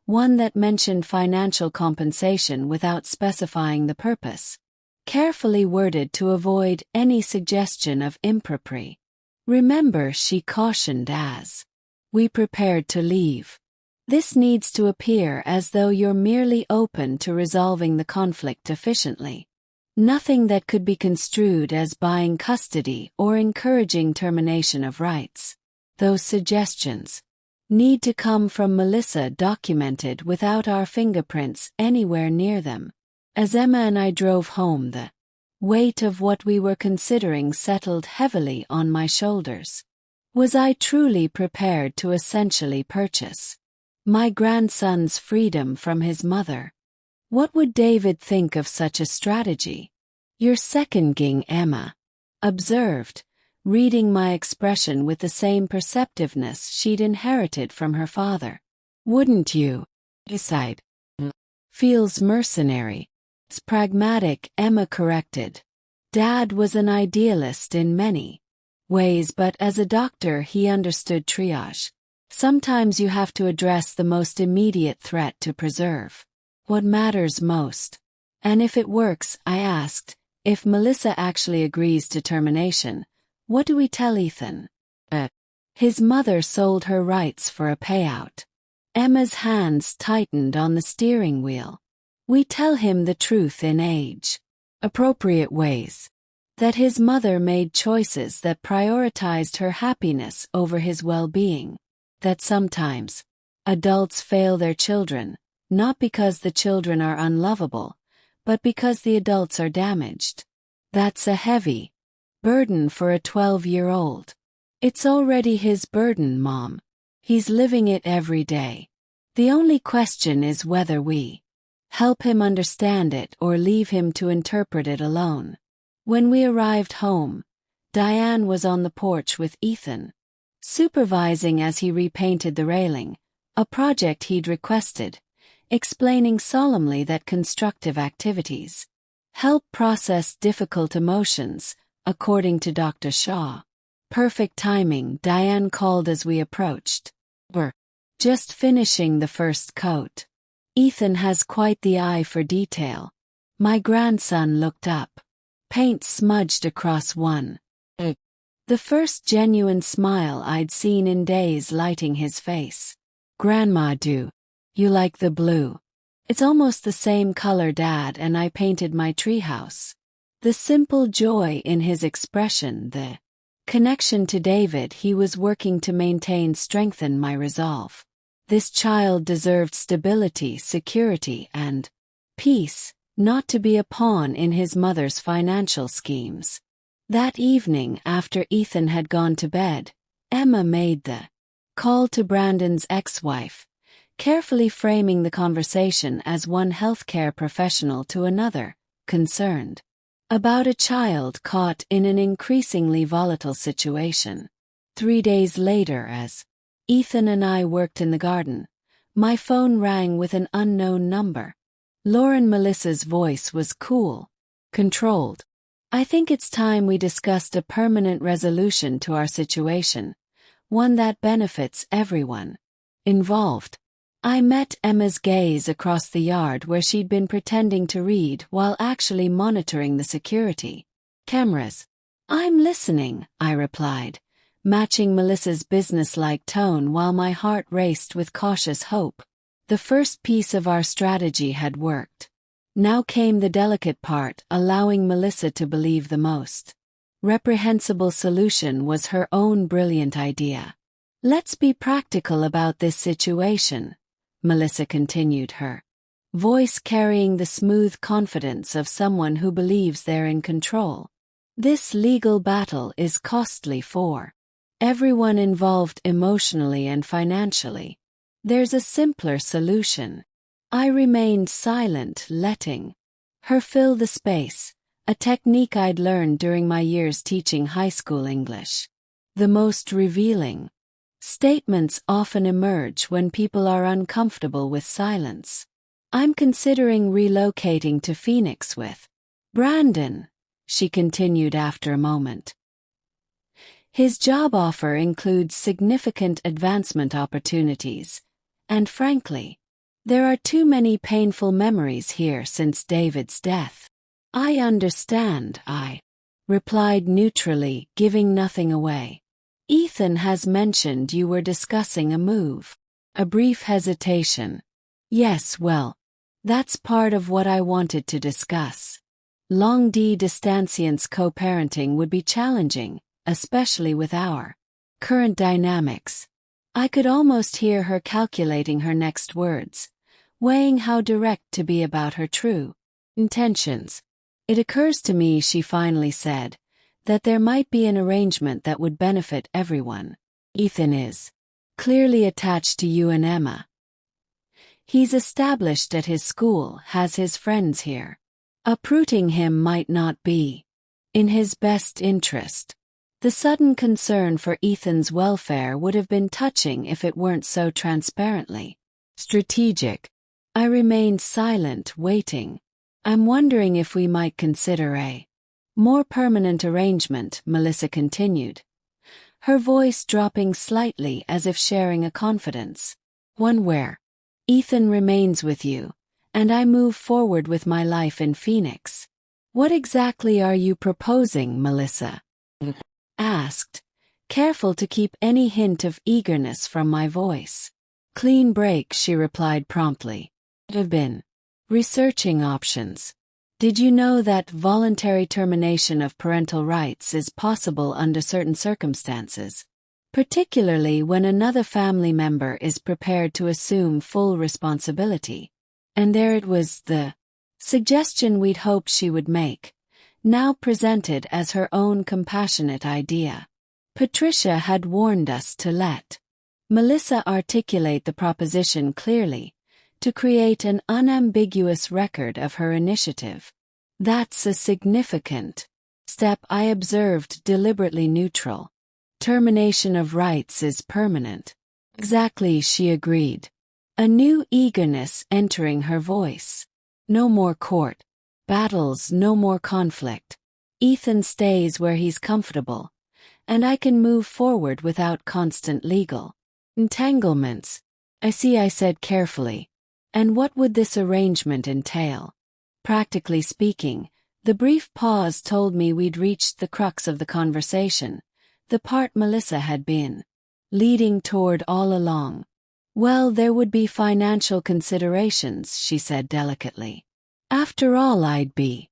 one that mentioned financial compensation without specifying the purpose, carefully worded to avoid any suggestion of impropriety. Remember, she cautioned as we prepared to leave. This needs to appear as though you're merely open to resolving the conflict efficiently. Nothing that could be construed as buying custody or encouraging termination of rights. Those suggestions need to come from Melissa, documented without our fingerprints anywhere near them. As Emma and I drove home, the weight of what we were considering settled heavily on my shoulders. Was I truly prepared to essentially purchase my grandson's freedom from his mother? What would David think of such a strategy? You're second-guessing, Emma observed, reading my expression with the same perceptiveness she'd inherited from her father. Wouldn't you? He sighed. Feels mercenary. It's pragmatic, Emma corrected. Dad was an idealist in many ways, but as a doctor he understood triage. Sometimes you have to address the most immediate threat to preserve what matters most. And if it works, I asked, if Melissa actually agrees to termination, what do we tell Ethan? His mother sold her rights for a payout. Emma's hands tightened on the steering wheel. We tell him the truth in age-appropriate ways. That his mother made choices that prioritized her happiness over his well-being. That sometimes adults fail their children, not because the children are unlovable, but because the adults are damaged. That's a heavy burden for a 12-year-old. It's already his burden, Mom. He's living it every day. The only question is whether we help him understand it or leave him to interpret it alone. When we arrived home, Diane was on the porch with Ethan, supervising as he repainted the railing, a project he'd requested, explaining solemnly that constructive activities help process difficult emotions, according to Dr. Shaw. Perfect timing, Diane called as we approached. We're just finishing the first coat. Ethan has quite the eye for detail. My grandson looked up. Paint smudged across one. The first genuine smile I'd seen in days lighting his face. Grandma, do you like the blue? It's almost the same color Dad and I painted my treehouse. The simple joy in his expression, the connection to David he was working to maintain, strengthened my resolve. This child deserved stability, security, and peace, not to be a pawn in his mother's financial schemes. That evening, after Ethan had gone to bed, Emma made the call to Brandon's ex-wife, carefully framing the conversation as one healthcare professional to another, concerned about a child caught in an increasingly volatile situation. 3 days later, as Ethan and I worked in the garden, my phone rang with an unknown number. Lauren. Melissa's voice was cool, controlled. I think it's time we discussed a permanent resolution to our situation, one that benefits everyone involved. I met Emma's gaze across the yard where she'd been pretending to read while actually monitoring the security cameras. I'm listening, I replied, matching Melissa's businesslike tone while my heart raced with cautious hope. The first piece of our strategy had worked. Now came the delicate part, allowing Melissa to believe the most reprehensible solution was her own brilliant idea. "Let's be practical about this situation," Melissa continued, her voice carrying the smooth confidence of someone who believes they're in control. "This legal battle is costly for everyone involved emotionally and financially. There's a simpler solution." I remained silent, letting her fill the space, a technique I'd learned during my years teaching high school English. The most revealing statements often emerge when people are uncomfortable with silence. "I'm considering relocating to Phoenix with Brandon," she continued after a moment. "His job offer includes significant advancement opportunities, and frankly, there are too many painful memories here since David's death." "I understand," I replied neutrally, giving nothing away. "Ethan has mentioned you were discussing a move." A brief hesitation. "Yes, well, that's part of what I wanted to discuss. Long distance co-parenting would be challenging, especially with our current dynamics." I could almost hear her calculating her next words, weighing how direct to be about her true intentions. "It occurs to me," she finally said, "that there might be an arrangement that would benefit everyone. Ethan is clearly attached to you and Emma. He's established at his school, has his friends here. Uprooting him might not be in his best interest." The sudden concern for Ethan's welfare would have been touching if it weren't so transparently strategic. I remained silent, waiting. "I'm wondering if we might consider a more permanent arrangement," Melissa continued, her voice dropping slightly as if sharing a confidence. "One where Ethan remains with you, and I move forward with my life in Phoenix." "What exactly are you proposing?" Melissa asked, careful to keep any hint of eagerness from my voice. "Clean break," she replied promptly. "I've been researching options. Did you know that voluntary termination of parental rights is possible under certain circumstances, particularly when another family member is prepared to assume full responsibility?" And there it was, the suggestion we'd hoped she would make, now presented as her own compassionate idea. Patricia had warned us to let Melissa articulate the proposition clearly, to create an unambiguous record of her initiative. "That's a significant step," I observed, deliberately neutral. "Termination of rights is permanent." "Exactly," she agreed, a new eagerness entering her voice. "No more court battles, no more conflict. Ethan stays where he's comfortable, and I can move forward without constant legal entanglements." "I see," I said carefully. "And what would this arrangement entail?" Practically speaking, the brief pause told me we'd reached the crux of the conversation, the part Melissa had been leading toward all along. "Well, there would be financial considerations," she said delicately. "After all, I'd be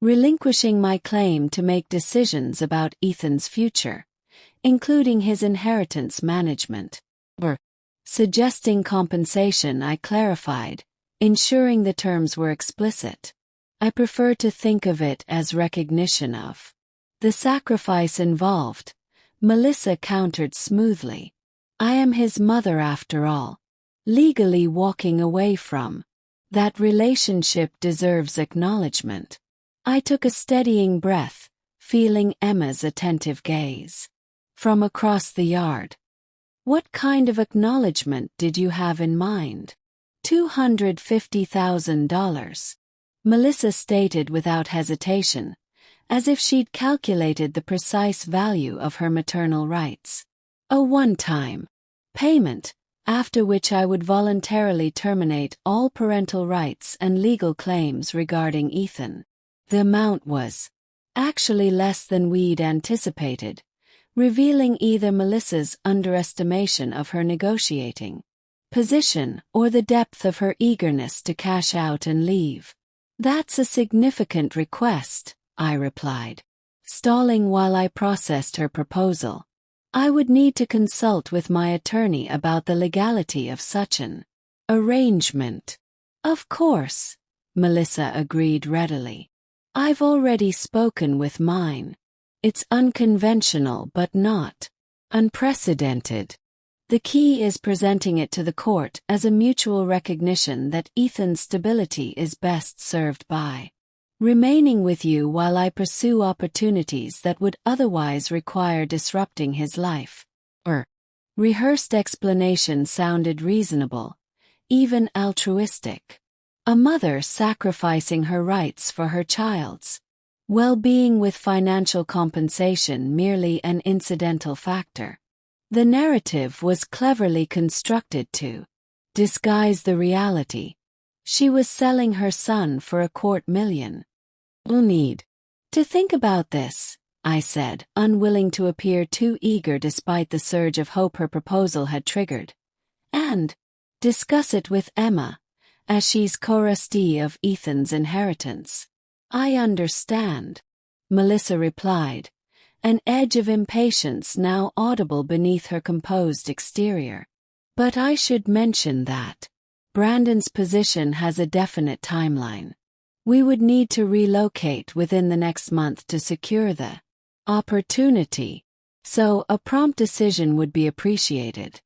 relinquishing my claim to make decisions about Ethan's future, including his inheritance management." Suggesting compensation, I clarified, ensuring the terms were explicit. "I prefer to think of it as recognition of the sacrifice involved," Melissa countered smoothly. "I am his mother after all. Legally walking away from that relationship deserves acknowledgement." I took a steadying breath, feeling Emma's attentive gaze from across the yard. "What kind of acknowledgement did you have in mind?" $250,000, Melissa stated without hesitation, as if she'd calculated the precise value of her maternal rights. "A one-time payment, after which I would voluntarily terminate all parental rights and legal claims regarding Ethan." The amount was actually less than we'd anticipated, revealing either Melissa's underestimation of her negotiating position or the depth of her eagerness to cash out and leave. "That's a significant request," I replied, stalling while I processed her proposal. "I would need to consult with my attorney about the legality of such an arrangement." "Of course," Melissa agreed readily. "I've already spoken with mine. It's unconventional but not unprecedented. The key is presenting it to the court as a mutual recognition that Ethan's stability is best served by remaining with you while I pursue opportunities that would otherwise require disrupting his life." Her rehearsed explanation sounded reasonable, even altruistic. A mother sacrificing her rights for her child's well-being with financial compensation merely an incidental factor. The narrative was cleverly constructed to disguise the reality. She was selling her son for a $250,000. "We'll need to think about this," I said, unwilling to appear too eager despite the surge of hope her proposal had triggered. "And discuss it with Emma, as she's co-trustee of Ethan's inheritance." "I understand," Melissa replied, an edge of impatience now audible beneath her composed exterior. "But I should mention that Brandon's position has a definite timeline. We would need to relocate within the next month to secure the opportunity, so a prompt decision would be appreciated."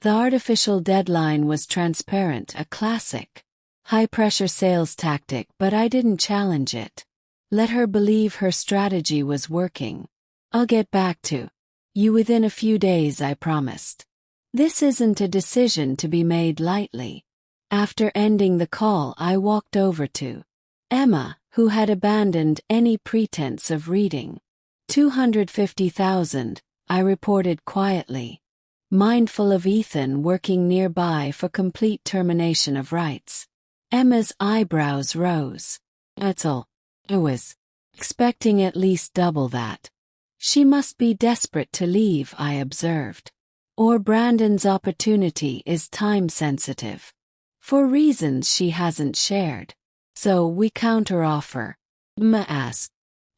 The artificial deadline was transparent, a classic high-pressure sales tactic, but I didn't challenge it. Let her believe her strategy was working. "I'll get back to you within a few days," I promised. This isn't a decision to be made lightly. After ending the call, I walked over to Emma, who had abandoned any pretense of reading. "250,000, I reported quietly, mindful of Ethan working nearby for complete termination of rights. Emma's eyebrows rose. "That's all. I was expecting at least double that." "She must be desperate to leave," I observed. "Or Brandon's opportunity is time-sensitive, for reasons she hasn't shared. So we counteroffer?" Emma asked.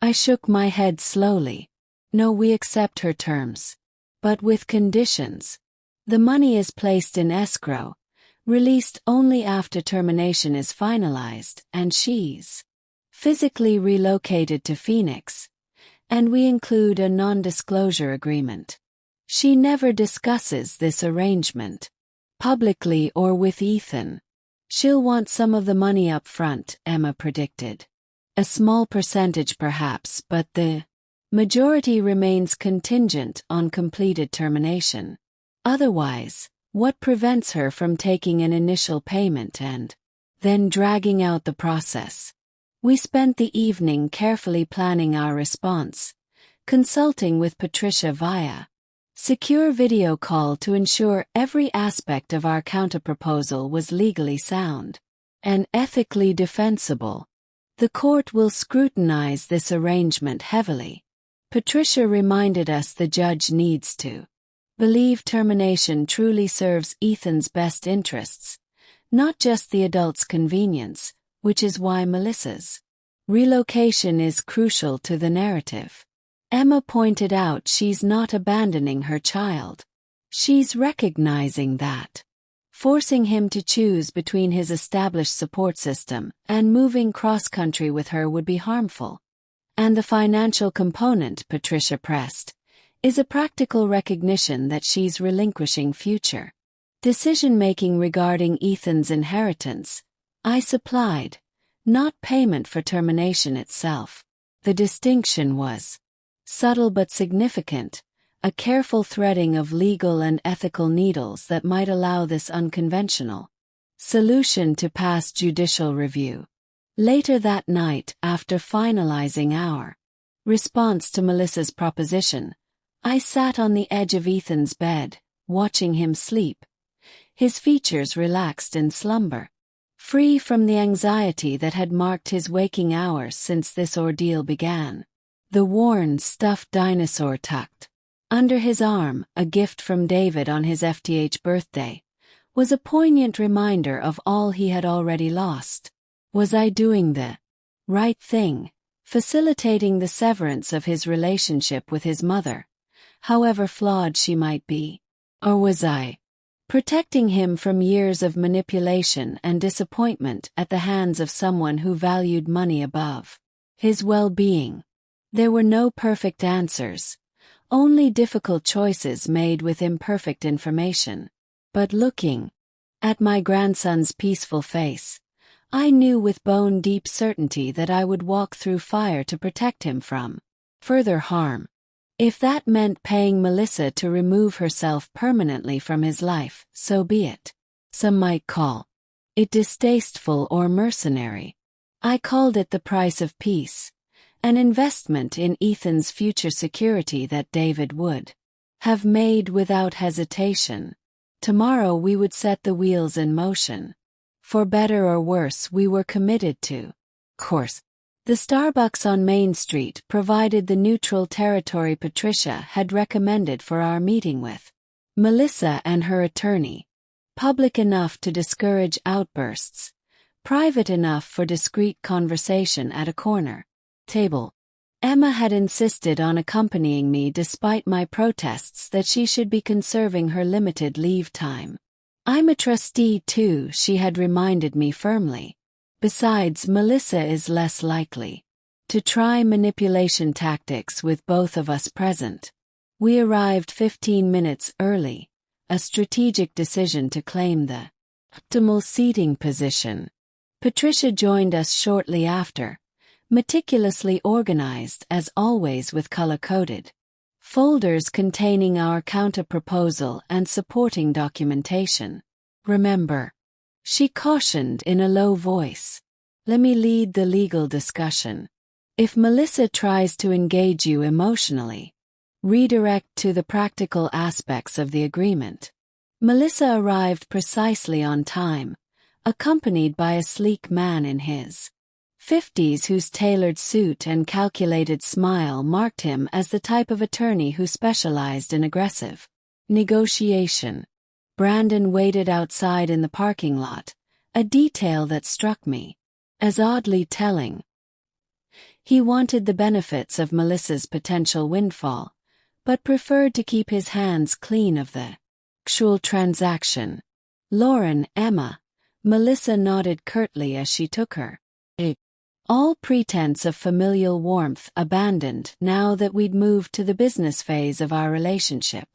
I shook my head slowly. "No, we accept her terms. But with conditions. The money is placed in escrow, released only after termination is finalized, and she's physically relocated to Phoenix, and we include a non-disclosure agreement. She never discusses this arrangement publicly or with Ethan. She'll want some of the money up front," Emma predicted. "A small percentage perhaps, but the majority remains contingent on completed termination. Otherwise, what prevents her from taking an initial payment and then dragging out the process?" We spent the evening carefully planning our response, consulting with Patricia via secure video call to ensure every aspect of our counterproposal was legally sound and ethically defensible. "The court will scrutinize this arrangement heavily." Patricia reminded us the judge needs to believe termination truly serves Ethan's best interests, not just the adult's convenience, which is why Melissa's relocation is crucial to the narrative. Emma pointed out she's not abandoning her child. She's recognizing that forcing him to choose between his established support system and moving cross-country with her would be harmful. And the financial component, Patricia pressed, is a practical recognition that she's relinquishing future decision-making regarding Ethan's inheritance. I supplied, not payment for termination itself. The distinction was subtle but significant, a careful threading of legal and ethical needles that might allow this unconventional solution to pass judicial review. Later that night, after finalizing our response to Melissa's proposition, I sat on the edge of Ethan's bed, watching him sleep, his features relaxed in slumber, free from the anxiety that had marked his waking hours since this ordeal began. The worn, stuffed dinosaur tucked Under his arm, a gift from David on his FTH birthday, was a poignant reminder of all he had already lost. Was I doing the right thing, facilitating the severance of his relationship with his mother, however flawed she might be? Or was I protecting him from years of manipulation and disappointment at the hands of someone who valued money above his well-being? There were no perfect answers, only difficult choices made with imperfect information. But looking at my grandson's peaceful face, I knew with bone-deep certainty that I would walk through fire to protect him from further harm. If that meant paying Melissa to remove herself permanently from his life, so be it. Some might call it distasteful or mercenary. I called it the price of peace, an investment in Ethan's future security that David would have made without hesitation. Tomorrow we would set the wheels in motion. For better or worse, we were committed to course. The Starbucks on Main Street provided the neutral territory Patricia had recommended for our meeting with Melissa and her attorney. Public enough to discourage outbursts, private enough for discreet conversation at a corner table. Emma had insisted on accompanying me despite my protests that she should be conserving her limited leave time. I'm a trustee too, she had reminded me firmly. Besides, Melissa is less likely to try manipulation tactics with both of us present. We arrived 15 minutes early, a strategic decision to claim the optimal seating position. Patricia joined us shortly after, meticulously organized as always with color-coded folders containing our counter-proposal and supporting documentation. Remember, she cautioned in a low voice, let me lead the legal discussion. If Melissa tries to engage you emotionally, redirect to the practical aspects of the agreement. Melissa arrived precisely on time, accompanied by a sleek man in his 50s whose tailored suit and calculated smile marked him as the type of attorney who specialized in aggressive negotiation. Brandon waited outside in the parking lot, a detail that struck me as oddly telling. He wanted the benefits of Melissa's potential windfall, but preferred to keep his hands clean of the actual transaction. Lauren, Emma, Melissa nodded curtly as she took her. All pretense of familial warmth abandoned now that we'd moved to the business phase of our relationship.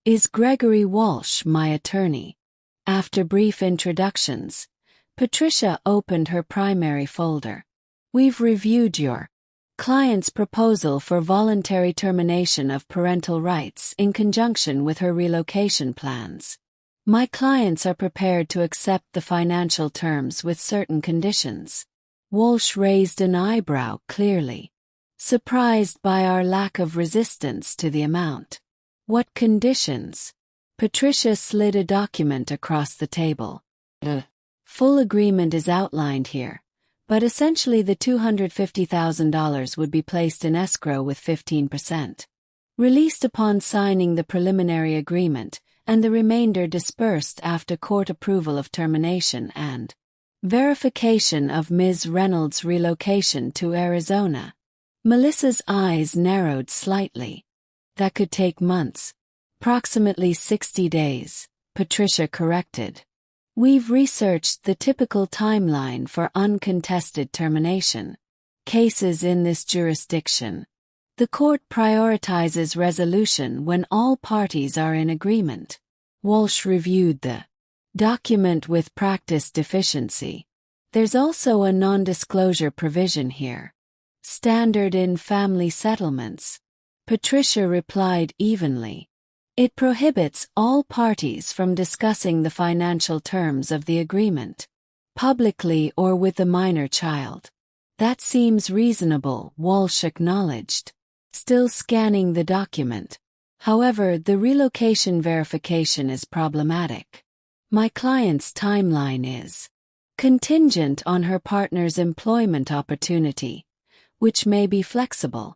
Is Gregory Walsh my attorney? After brief introductions, Patricia opened her primary folder. We've reviewed your client's proposal for voluntary termination of parental rights in conjunction with her relocation plans. My clients are prepared to accept the financial terms with certain conditions. Walsh raised an eyebrow clearly, surprised by our lack of resistance to the amount. What conditions? Patricia slid a document across the table. Full agreement is outlined here, but essentially the $250,000 would be placed in escrow with 15% released upon signing the preliminary agreement, and the remainder dispersed after court approval of termination and verification of Ms. Reynolds' relocation to Arizona. Melissa's eyes narrowed slightly. That could take months. Approximately 60 days, Patricia corrected. We've researched the typical timeline for uncontested termination cases in this jurisdiction. The court prioritizes resolution when all parties are in agreement. Walsh reviewed the document with practice deficiency. There's also a non-disclosure provision here. Standard in family settlements. Patricia replied evenly. It prohibits all parties from discussing the financial terms of the agreement, publicly or with the minor child. That seems reasonable, Walsh acknowledged, still scanning the document. However, the relocation verification is problematic. My client's timeline is contingent on her partner's employment opportunity, which may be flexible.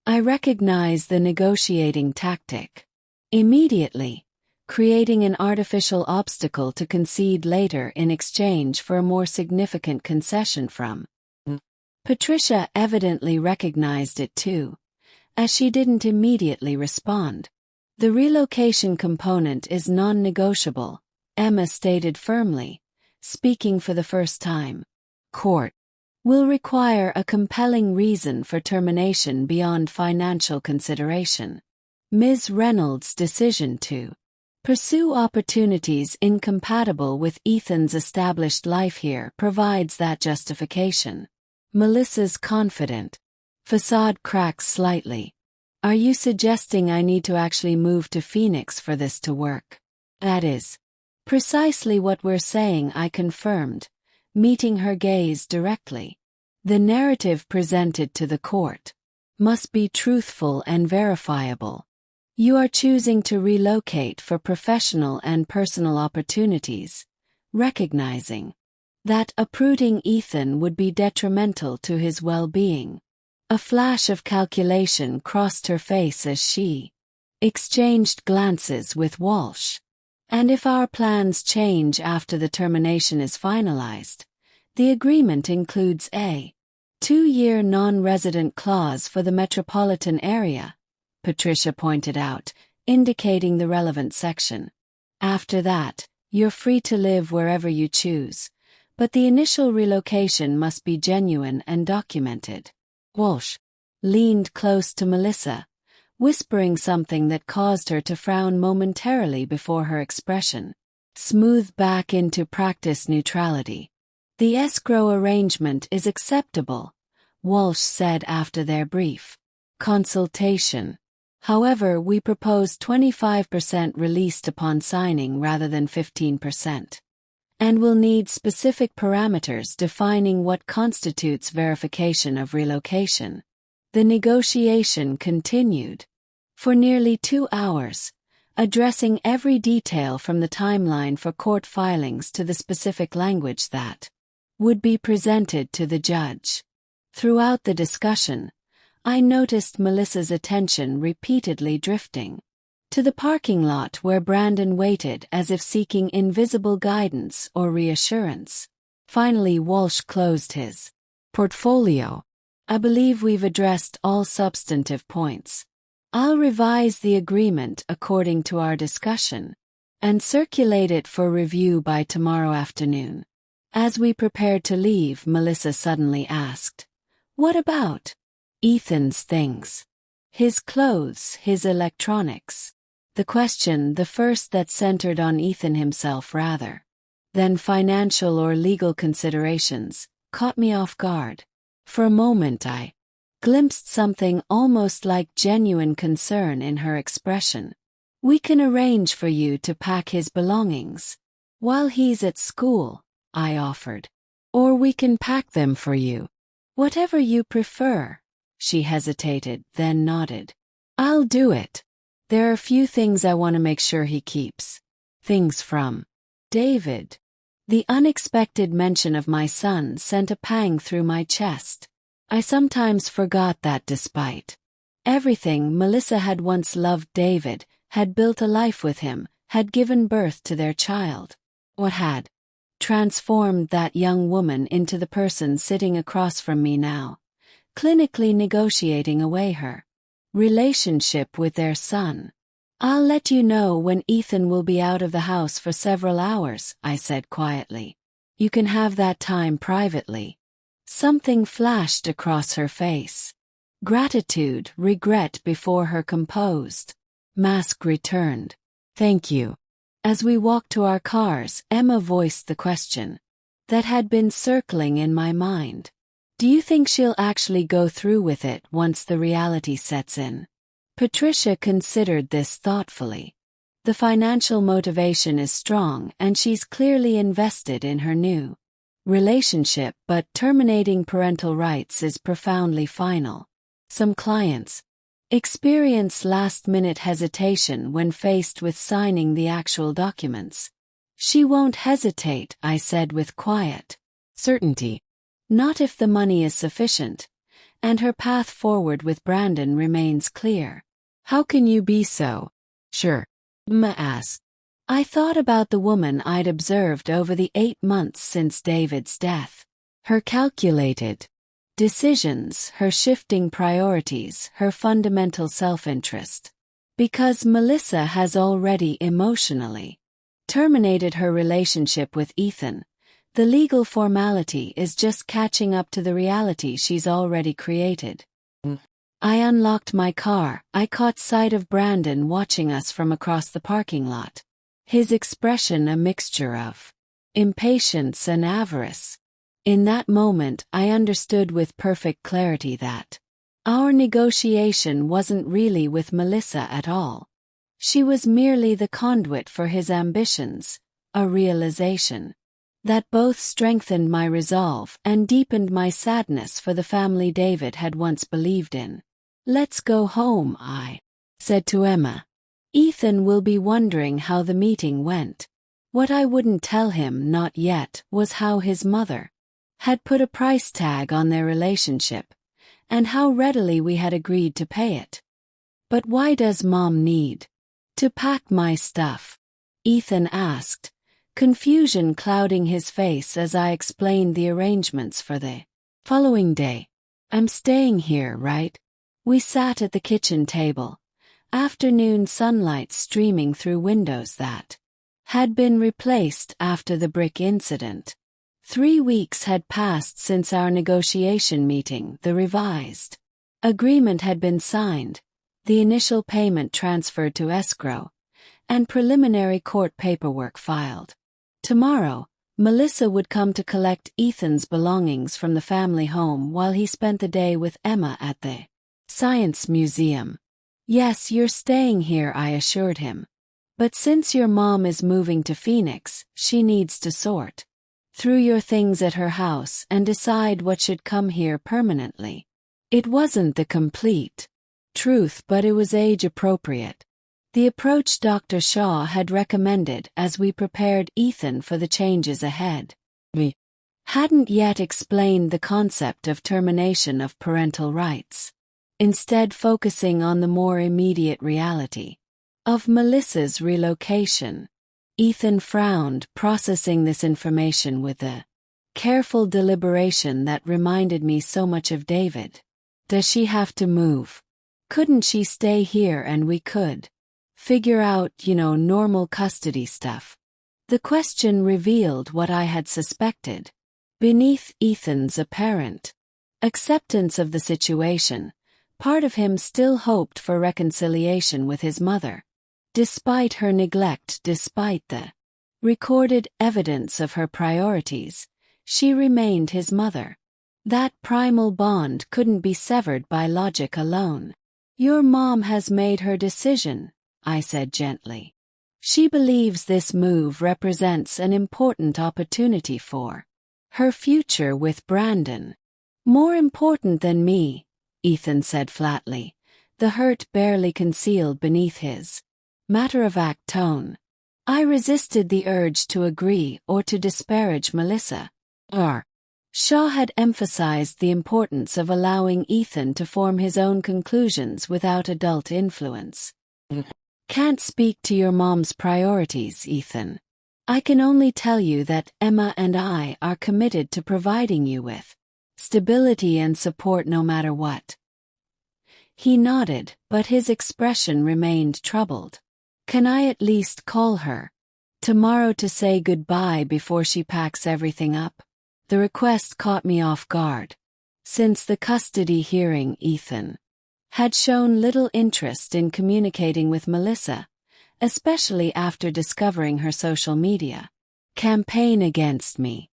I recognize the negotiating tactic. Immediately, creating an artificial obstacle to concede later in exchange for a more significant concession from. Patricia evidently recognized it too, as she didn't immediately respond. The relocation component is non-negotiable, Emma stated firmly, speaking for the first time. Court will require a compelling reason for termination beyond financial consideration. Ms. Reynolds' decision to pursue opportunities incompatible with Ethan's established life here provides that justification. Melissa's confident facade cracks slightly. Are you suggesting I need to actually move to Phoenix for this to work? That is precisely what we're saying, I confirmed, meeting her gaze directly. The narrative presented to the court must be truthful and verifiable. You are choosing to relocate for professional and personal opportunities, recognizing that uprooting Ethan would be detrimental to his well-being. A flash of calculation crossed her face as she exchanged glances with Walsh. And if our plans change after the termination is finalized, the agreement includes a 2-year non-resident clause for the metropolitan area, Patricia pointed out, indicating the relevant section. After that, you're free to live wherever you choose, but the initial relocation must be genuine and documented. Walsh leaned close to Melissa, whispering something that caused her to frown momentarily before her expression smoothed back into practiced neutrality. The escrow arrangement is acceptable, Walsh said after their brief consultation. However, we propose 25% released upon signing rather than 15%. And will need specific parameters defining what constitutes verification of relocation. The negotiation continued for nearly 2 hours, addressing every detail from the timeline for court filings to the specific language that would be presented to the judge. Throughout the discussion, I noticed Melissa's attention repeatedly drifting to the parking lot where Brandon waited as if seeking invisible guidance or reassurance. Finally, Walsh closed his portfolio. I believe we've addressed all substantive points. I'll revise the agreement according to our discussion and circulate it for review by tomorrow afternoon. As we prepared to leave, Melissa suddenly asked, "What about Ethan's things? His clothes, his electronics?" The question, the first that centered on Ethan himself rather than financial or legal considerations, caught me off guard. For a moment I glimpsed something almost like genuine concern in her expression. "We can arrange for you to pack his belongings while he's at school," I offered. "Or we can pack them for you. Whatever you prefer." She hesitated, then nodded. "I'll do it. There are a few things I want to make sure he keeps. Things from David." The unexpected mention of my son sent a pang through my chest. I sometimes forgot that despite everything, Melissa had once loved David, had built a life with him, had given birth to their child. What had transformed that young woman into the person sitting across from me now, clinically negotiating away her relationship with their son? "I'll let you know when Ethan will be out of the house for several hours," I said quietly. "You can have that time privately." Something flashed across her face. Gratitude, regret before her composed mask returned. "Thank you." As we walked to our cars, Emma voiced the question that had been circling in my mind. "Do you think she'll actually go through with it once the reality sets in?" Patricia considered this thoughtfully. The financial motivation is strong and she's clearly invested in her new relationship, but terminating parental rights is profoundly final. Some clients experience last-minute hesitation when faced with signing the actual documents. "She won't hesitate," I said with quiet certainty. "Not if the money is sufficient, and her path forward with Brandon remains clear. How can you be so sure? Emma asked. I thought about the woman I'd observed over the 8 months since David's death. Her calculated decisions, her shifting priorities, her fundamental self-interest. Because Melissa has already emotionally terminated her relationship with Ethan, the legal formality is just catching up to the reality she's already created. I unlocked my car. I caught sight of Brandon watching us from across the parking lot. His expression a mixture of impatience and avarice. In that moment, I understood with perfect clarity that our negotiation wasn't really with Melissa at all. She was merely the conduit for his ambitions, a realization that both strengthened my resolve and deepened my sadness for the family David had once believed in. Let's go home, I said to Emma. Ethan will be wondering how the meeting went. What I wouldn't tell him not yet was how his mother had put a price tag on their relationship, and how readily we had agreed to pay it. But why does Mom need to pack my stuff? Ethan asked, confusion clouding his face as I explained the arrangements for the following day. I'm staying here, right? We sat at the kitchen table, afternoon sunlight streaming through windows that had been replaced after the brick incident. 3 weeks had passed since our negotiation meeting. The revised agreement had been signed, the initial payment transferred to escrow, and preliminary court paperwork filed. Tomorrow, Melissa would come to collect Ethan's belongings from the family home while he spent the day with Emma at the Science Museum. Yes, you're staying here, I assured him. But since your mom is moving to Phoenix, she needs to sort through your things at her house and decide what should come here permanently. It wasn't the complete truth, but it was age-appropriate. The approach Dr. Shaw had recommended as we prepared Ethan for the changes ahead. We hadn't yet explained the concept of termination of parental rights, instead focusing on the more immediate reality of Melissa's relocation. Ethan frowned, processing this information with a careful deliberation that reminded me so much of David. Does she have to move? Couldn't she stay here and we could figure out, normal custody stuff? The question revealed what I had suspected. Beneath Ethan's apparent acceptance of the situation, part of him still hoped for reconciliation with his mother. Despite her neglect, despite the recorded evidence of her priorities, she remained his mother. That primal bond couldn't be severed by logic alone. Your mom has made her decision, I said gently. She believes this move represents an important opportunity for her future with Brandon. More important than me, Ethan said flatly, the hurt barely concealed beneath his matter-of-fact tone. I resisted the urge to agree or to disparage Melissa. Shaw had emphasized the importance of allowing Ethan to form his own conclusions without adult influence. Can't speak to your mom's priorities, Ethan. I can only tell you that Emma and I are committed to providing you with stability and support no matter what. He nodded, but his expression remained troubled. Can I at least call her tomorrow to say goodbye before she packs everything up? The request caught me off guard. Since the custody hearing, Ethan had shown little interest in communicating with Melissa, especially after discovering her social media campaign against me.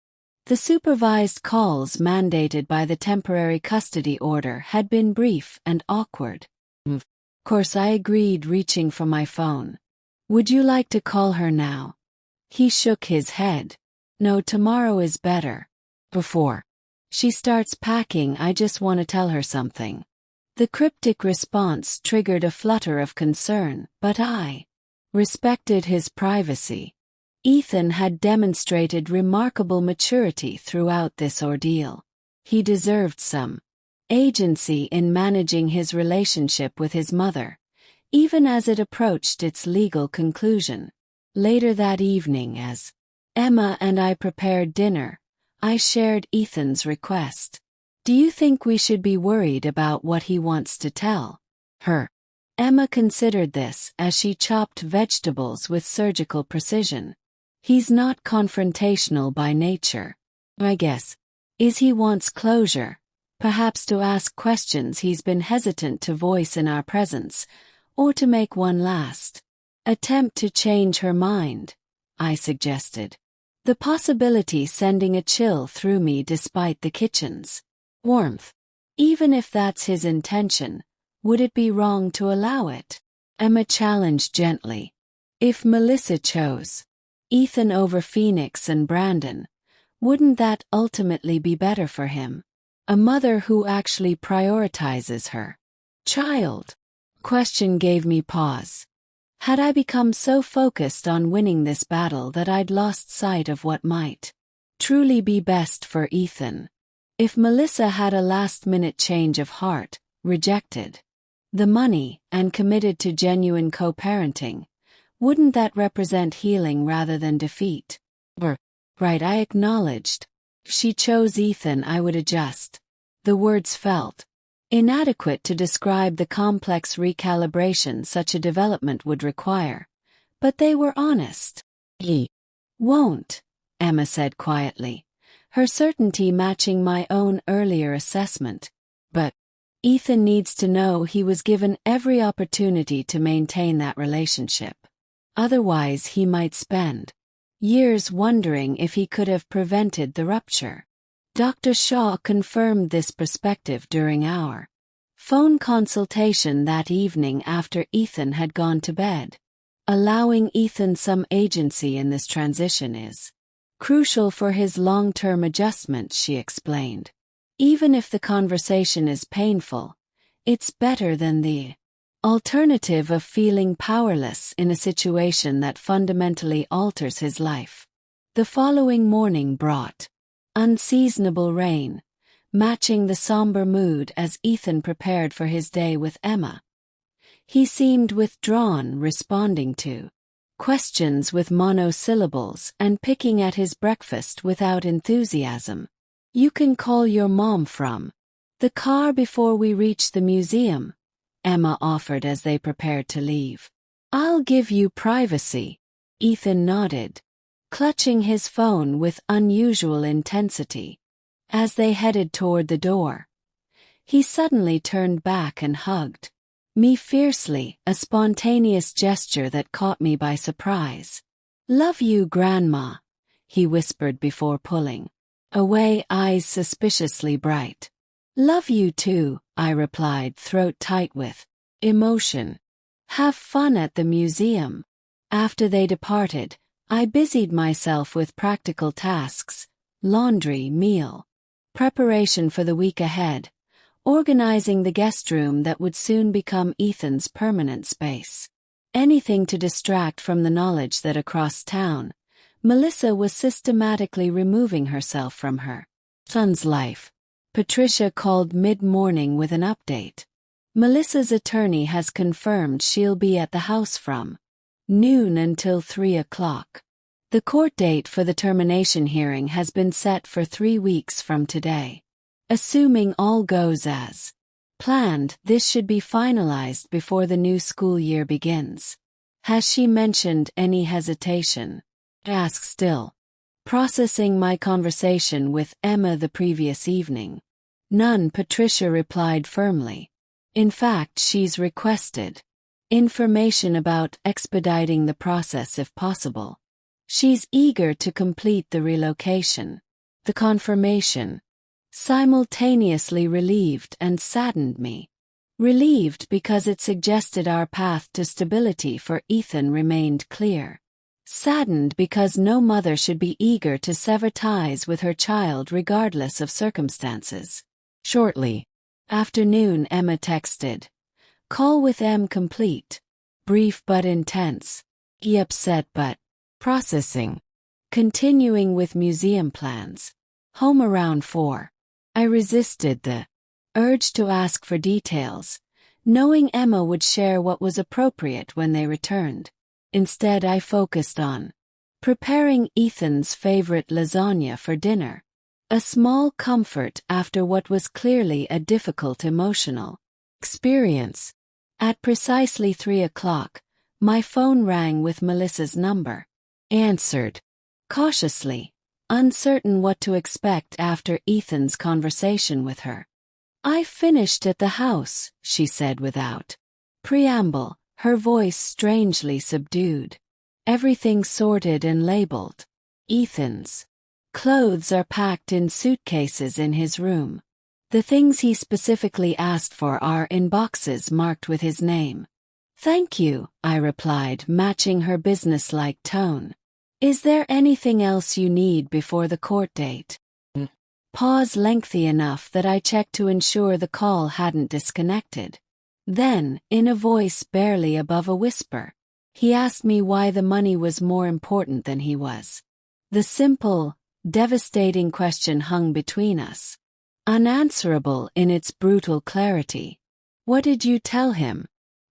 The supervised calls mandated by the temporary custody order had been brief and awkward. Of course, I agreed, reaching for my phone. Would you like to call her now? He shook his head. No, tomorrow is better. Before she starts packing, I just want to tell her something. The cryptic response triggered a flutter of concern, but I respected his privacy. Ethan had demonstrated remarkable maturity throughout this ordeal. He deserved some agency in managing his relationship with his mother, even as it approached its legal conclusion. Later that evening, as Emma and I prepared dinner, I shared Ethan's request. "Do you think we should be worried about what he wants to tell her?" Emma considered this as she chopped vegetables with surgical precision. "He's not confrontational by nature. I guess he wants closure, perhaps to ask questions he's been hesitant to voice in our presence, or to make one last attempt to change her mind," I suggested. The possibility sending a chill through me despite the kitchen's warmth. Even if that's his intention, would it be wrong to allow it? Emma challenged gently. If Melissa chose Ethan over Phoenix and Brandon, wouldn't that ultimately be better for him? A mother who actually prioritizes her child? Question gave me pause. Had I become so focused on winning this battle that I'd lost sight of what might truly be best for Ethan? If Melissa had a last-minute change of heart, rejected the money, and committed to genuine co-parenting, wouldn't that represent healing rather than defeat? Right, I acknowledged. If she chose Ethan, I would adjust. The words felt inadequate to describe the complex recalibration such a development would require, but they were honest. "He won't," Emma said quietly, her certainty matching my own earlier assessment. "But Ethan needs to know he was given every opportunity to maintain that relationship. Otherwise, he might spend years wondering if he could have prevented the rupture." Dr. Shaw confirmed this perspective during our phone consultation that evening after Ethan had gone to bed. Allowing Ethan some agency in this transition is crucial for his long-term adjustment, she explained. Even if the conversation is painful, it's better than the alternative of feeling powerless in a situation that fundamentally alters his life. The following morning brought unseasonable rain, matching the somber mood as Ethan prepared for his day with Emma. He seemed withdrawn, responding to questions with monosyllables and picking at his breakfast without enthusiasm. "You can call your mom from the car before we reach the museum," Emma offered as they prepared to leave. "I'll give you privacy." Ethan nodded, clutching his phone with unusual intensity. As they headed toward the door, he suddenly turned back and hugged me fiercely, a spontaneous gesture that caught me by surprise. "Love you, Grandma," he whispered before pulling away, eyes suspiciously bright. "Love you too," I replied, throat tight with emotion. "Have fun at the museum." After they departed, I busied myself with practical tasks, laundry, meal preparation for the week ahead, organizing the guest room that would soon become Ethan's permanent space. Anything to distract from the knowledge that across town, Melissa was systematically removing herself from her son's life. Patricia called mid-morning with an update. "Melissa's attorney has confirmed she'll be at the house from noon until 3 o'clock. The court date for the termination hearing has been set for 3 weeks from today. Assuming all goes as planned, this should be finalized before the new school year begins." "Has she mentioned any hesitation?" I asked, still processing my conversation with Emma the previous evening. "None," Patricia replied firmly. "In fact, she's requested information about expediting the process if possible. She's eager to complete the relocation." The confirmation simultaneously relieved and saddened me. Relieved because it suggested our path to stability for Ethan remained clear. Saddened because no mother should be eager to sever ties with her child regardless of circumstances. Shortly after noon, Emma texted, "Call with M complete. Brief but intense. E upset but processing. Continuing with museum plans. Home around 4. I resisted the urged to ask for details, knowing Emma would share what was appropriate when they returned. Instead, I focused on preparing Ethan's favorite lasagna for dinner. A small comfort after what was clearly a difficult emotional experience. At precisely 3 o'clock, my phone rang with Melissa's number. Answered. Cautiously, uncertain what to expect after Ethan's conversation with her. "I finished at the house," she said without preamble, her voice strangely subdued. "Everything sorted and labeled. Ethan's clothes are packed in suitcases in his room. The things he specifically asked for are in boxes marked with his name." "Thank you," I replied, matching her businesslike tone. "Is there anything else you need before the court date?" Pause lengthy enough that I checked to ensure the call hadn't disconnected. Then, in a voice barely above a whisper, he asked me why the money was more important than he was. The simple, devastating question hung between us, unanswerable in its brutal clarity. "What did you tell him?"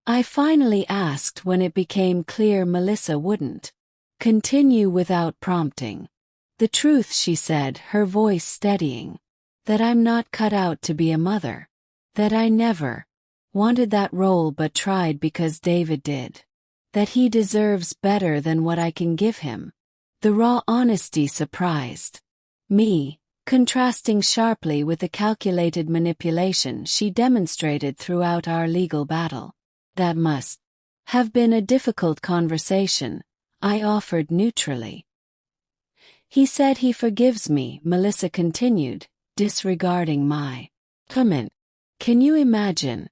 I finally asked when it became clear Melissa wouldn't continue without prompting. "The truth," she said, her voice steadying. "That I'm not cut out to be a mother. That I never wanted that role but tried because David did. That he deserves better than what I can give him." The raw honesty surprised me, contrasting sharply with the calculated manipulation she demonstrated throughout our legal battle. "That must have been a difficult conversation," I offered neutrally. "He said he forgives me," Melissa continued, disregarding my comment. "Can you imagine?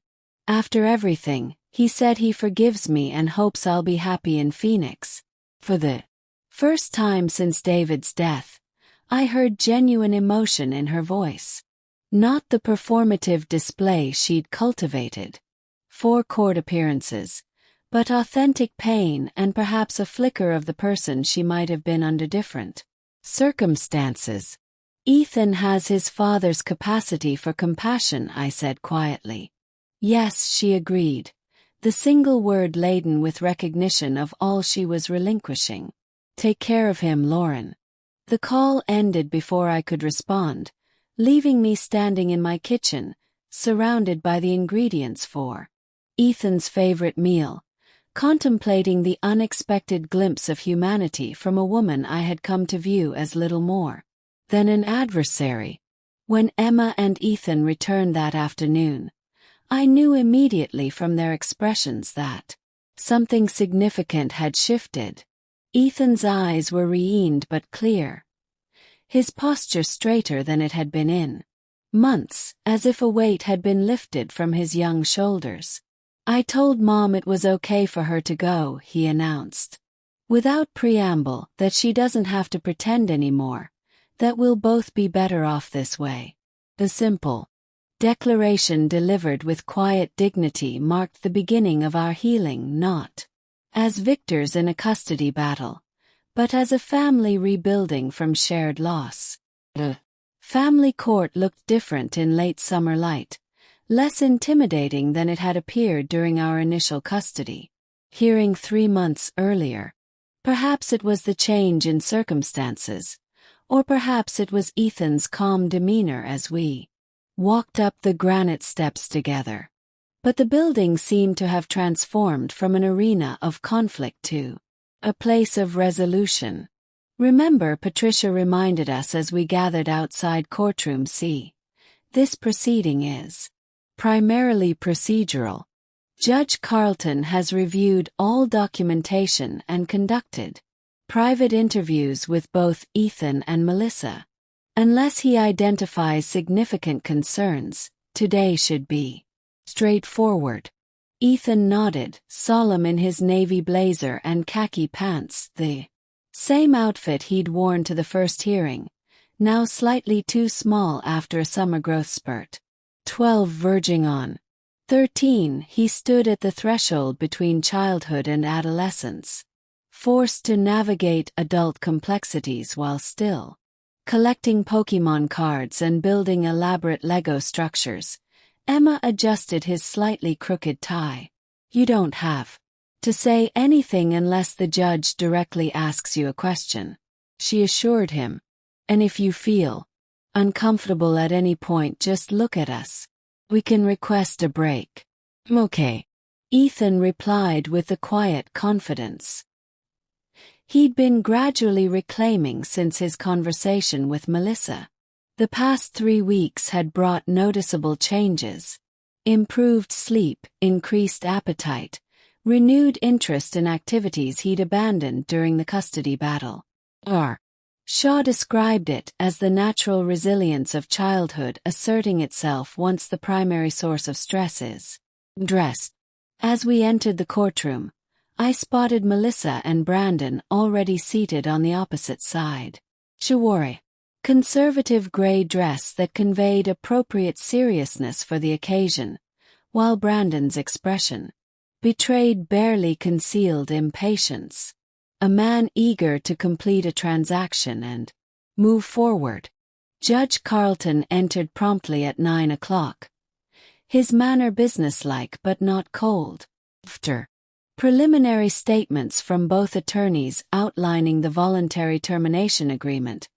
After everything, he said he forgives me and hopes I'll be happy in Phoenix." For the first time since David's death, I heard genuine emotion in her voice. Not the performative display she'd cultivated for court appearances, but authentic pain and perhaps a flicker of the person she might have been under different circumstances. "Ethan has his father's capacity for compassion," I said quietly. "Yes," she agreed, the single word laden with recognition of all she was relinquishing. "Take care of him, Lauren." The call ended before I could respond, leaving me standing in my kitchen, surrounded by the ingredients for Ethan's favorite meal, contemplating the unexpected glimpse of humanity from a woman I had come to view as little more than an adversary. When Emma and Ethan returned that afternoon, I knew immediately from their expressions that something significant had shifted. Ethan's eyes were reined but clear, his posture straighter than it had been in months, as if a weight had been lifted from his young shoulders. "I told Mom it was okay for her to go," he announced, without preamble, "that she doesn't have to pretend anymore, that we'll both be better off this way." The simple declaration delivered with quiet dignity marked the beginning of our healing, not as victors in a custody battle, but as a family rebuilding from shared loss. The family court looked different in late summer light, less intimidating than it had appeared during our initial custody hearing 3 months earlier. Perhaps it was the change in circumstances, or perhaps it was Ethan's calm demeanor as we walked up the granite steps together. But the building seemed to have transformed from an arena of conflict to a place of resolution. "Remember," Patricia reminded us as we gathered outside courtroom C, "this proceeding is primarily procedural. Judge Carlton has reviewed all documentation and conducted private interviews with both Ethan and Melissa. Unless he identifies significant concerns, today should be straightforward." Ethan nodded, solemn in his navy blazer and khaki pants, the same outfit he'd worn to the first hearing, now slightly too small after a summer growth spurt. 12 verging on 13, he stood at the threshold between childhood and adolescence, forced to navigate adult complexities while still collecting Pokémon cards and building elaborate Lego structures, Emma adjusted his slightly crooked tie. You don't have to say anything unless the judge directly asks you a question, she assured him. And if you feel uncomfortable at any point, just look at us. We can request a break. Okay, Ethan replied with a quiet confidence he'd been gradually reclaiming since his conversation with Melissa. The past 3 weeks had brought noticeable changes. Improved sleep, increased appetite, renewed interest in activities he'd abandoned during the custody battle. Shaw described it as the natural resilience of childhood asserting itself once the primary source of stress is dressed. As we entered the courtroom, I spotted Melissa and Brandon already seated on the opposite side. She wore a conservative gray dress that conveyed appropriate seriousness for the occasion, while Brandon's expression betrayed barely concealed impatience. A man eager to complete a transaction and move forward. Judge Carlton entered promptly at 9 o'clock. His manner businesslike but not cold. After preliminary statements from both attorneys outlining the voluntary termination agreement,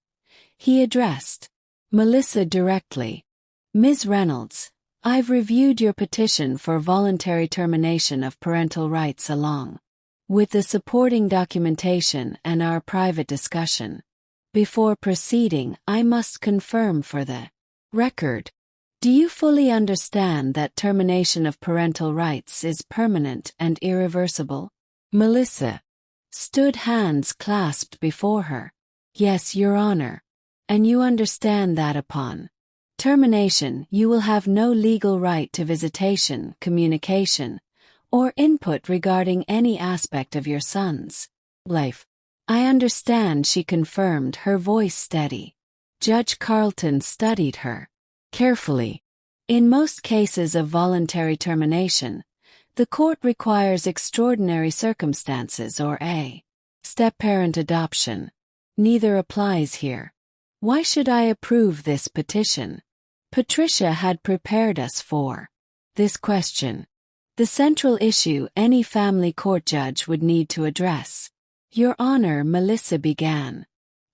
he addressed Melissa directly. Ms. Reynolds, I've reviewed your petition for voluntary termination of parental rights along with the supporting documentation and our private discussion. Before proceeding, I must confirm for the record. Do you fully understand that termination of parental rights is permanent and irreversible? Melissa stood hands clasped before her. Yes, Your Honor. And you understand that upon termination, you will have no legal right to visitation, communication, or input regarding any aspect of your son's life. I understand, she confirmed, her voice steady. Judge Carlton studied her carefully. In most cases of voluntary termination, the court requires extraordinary circumstances or a step-parent adoption. Neither applies here. Why should I approve this petition? Patricia had prepared us for this question. The central issue any family court judge would need to address. Your Honor, Melissa began,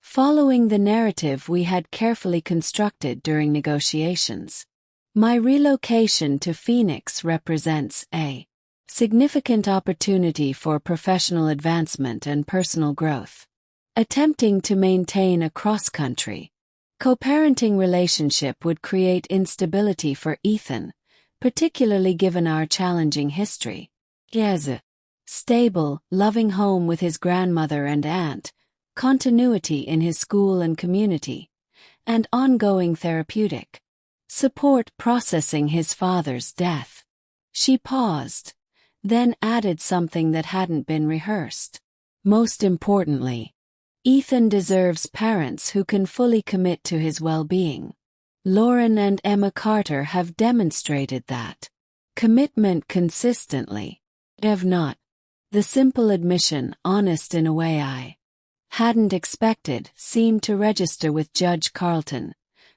following the narrative we had carefully constructed during negotiations. My relocation to Phoenix represents a significant opportunity for professional advancement and personal growth. Attempting to maintain a cross-country co-parenting relationship would create instability for Ethan, particularly given our challenging history. He has a stable, loving home with his grandmother and aunt, continuity in his school and community, and ongoing therapeutic support processing his father's death. She paused, then added something that hadn't been rehearsed. Most importantly, Ethan deserves parents who can fully commit to his well-being. Lauren and Emma Carter have demonstrated that commitment consistently. Have not. The simple admission, honest in a way I hadn't expected, seemed to register with Judge Carlton,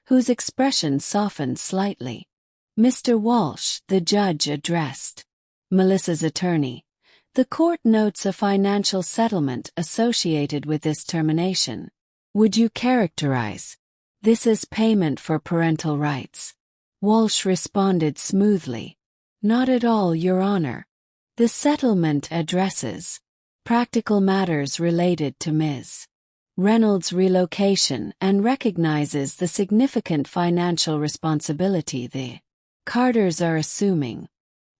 whose expression softened slightly. Mr. Walsh, the judge addressed Melissa's attorney. The court notes a financial settlement associated with this termination. Would you characterize this as payment for parental rights? Walsh responded smoothly. Not at all, Your Honor. The settlement addresses practical matters related to Ms. Reynolds' relocation and recognizes the significant financial responsibility the Carters are assuming.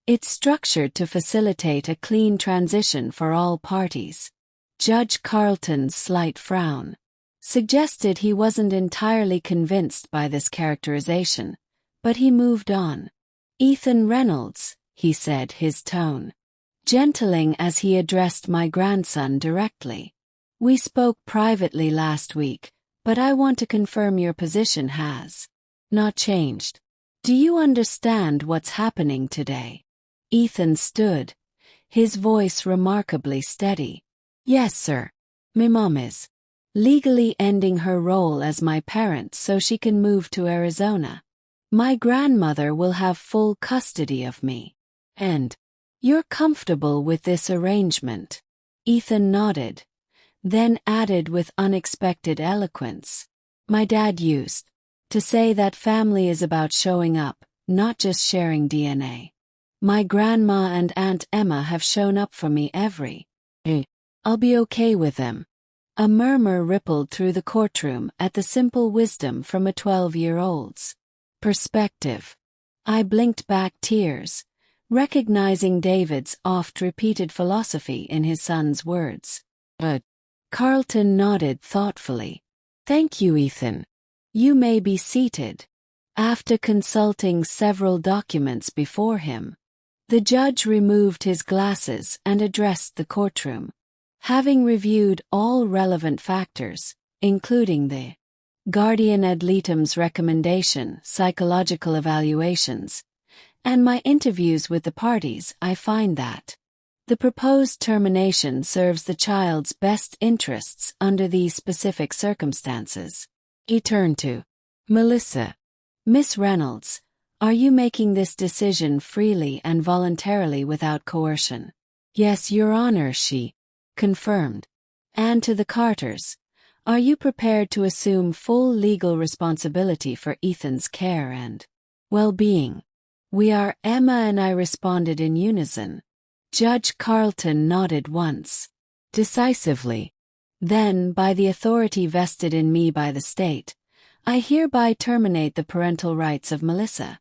It's structured to facilitate a clean transition for all parties. Judge Carlton's slight frown suggested he wasn't entirely convinced by this characterization, but he moved on. Ethan Reynolds, he said, his tone gentling as he addressed my grandson directly. We spoke privately last week, but I want to confirm your position has not changed. Do you understand what's happening today? Ethan stood, his voice remarkably steady. Yes, sir. My mom is legally ending her role as my parent so she can move to Arizona. My grandmother will have full custody of me. And you're comfortable with this arrangement? Ethan nodded, then added with unexpected eloquence. My dad used to say that family is about showing up, not just sharing DNA. My grandma and Aunt Emma have shown up for me every day. I'll be okay with them. A murmur rippled through the courtroom at the simple wisdom from a 12-year-old's perspective. I blinked back tears, recognizing David's oft-repeated philosophy in his son's words. But Carlton nodded thoughtfully. Thank you, Ethan. You may be seated. After consulting several documents before him, the judge removed his glasses and addressed the courtroom. Having reviewed all relevant factors, including the guardian ad litem's recommendation, psychological evaluations, and my interviews with the parties, I find that the proposed termination serves the child's best interests under these specific circumstances. He turned to Melissa. Miss Reynolds, are you making this decision freely and voluntarily without coercion? Yes, Your Honor, she confirmed. And to the Carters, are you prepared to assume full legal responsibility for Ethan's care and well-being? We are, Emma and I responded in unison. Judge Carlton nodded once, decisively. Then, by the authority vested in me by the state, I hereby terminate the parental rights of Melissa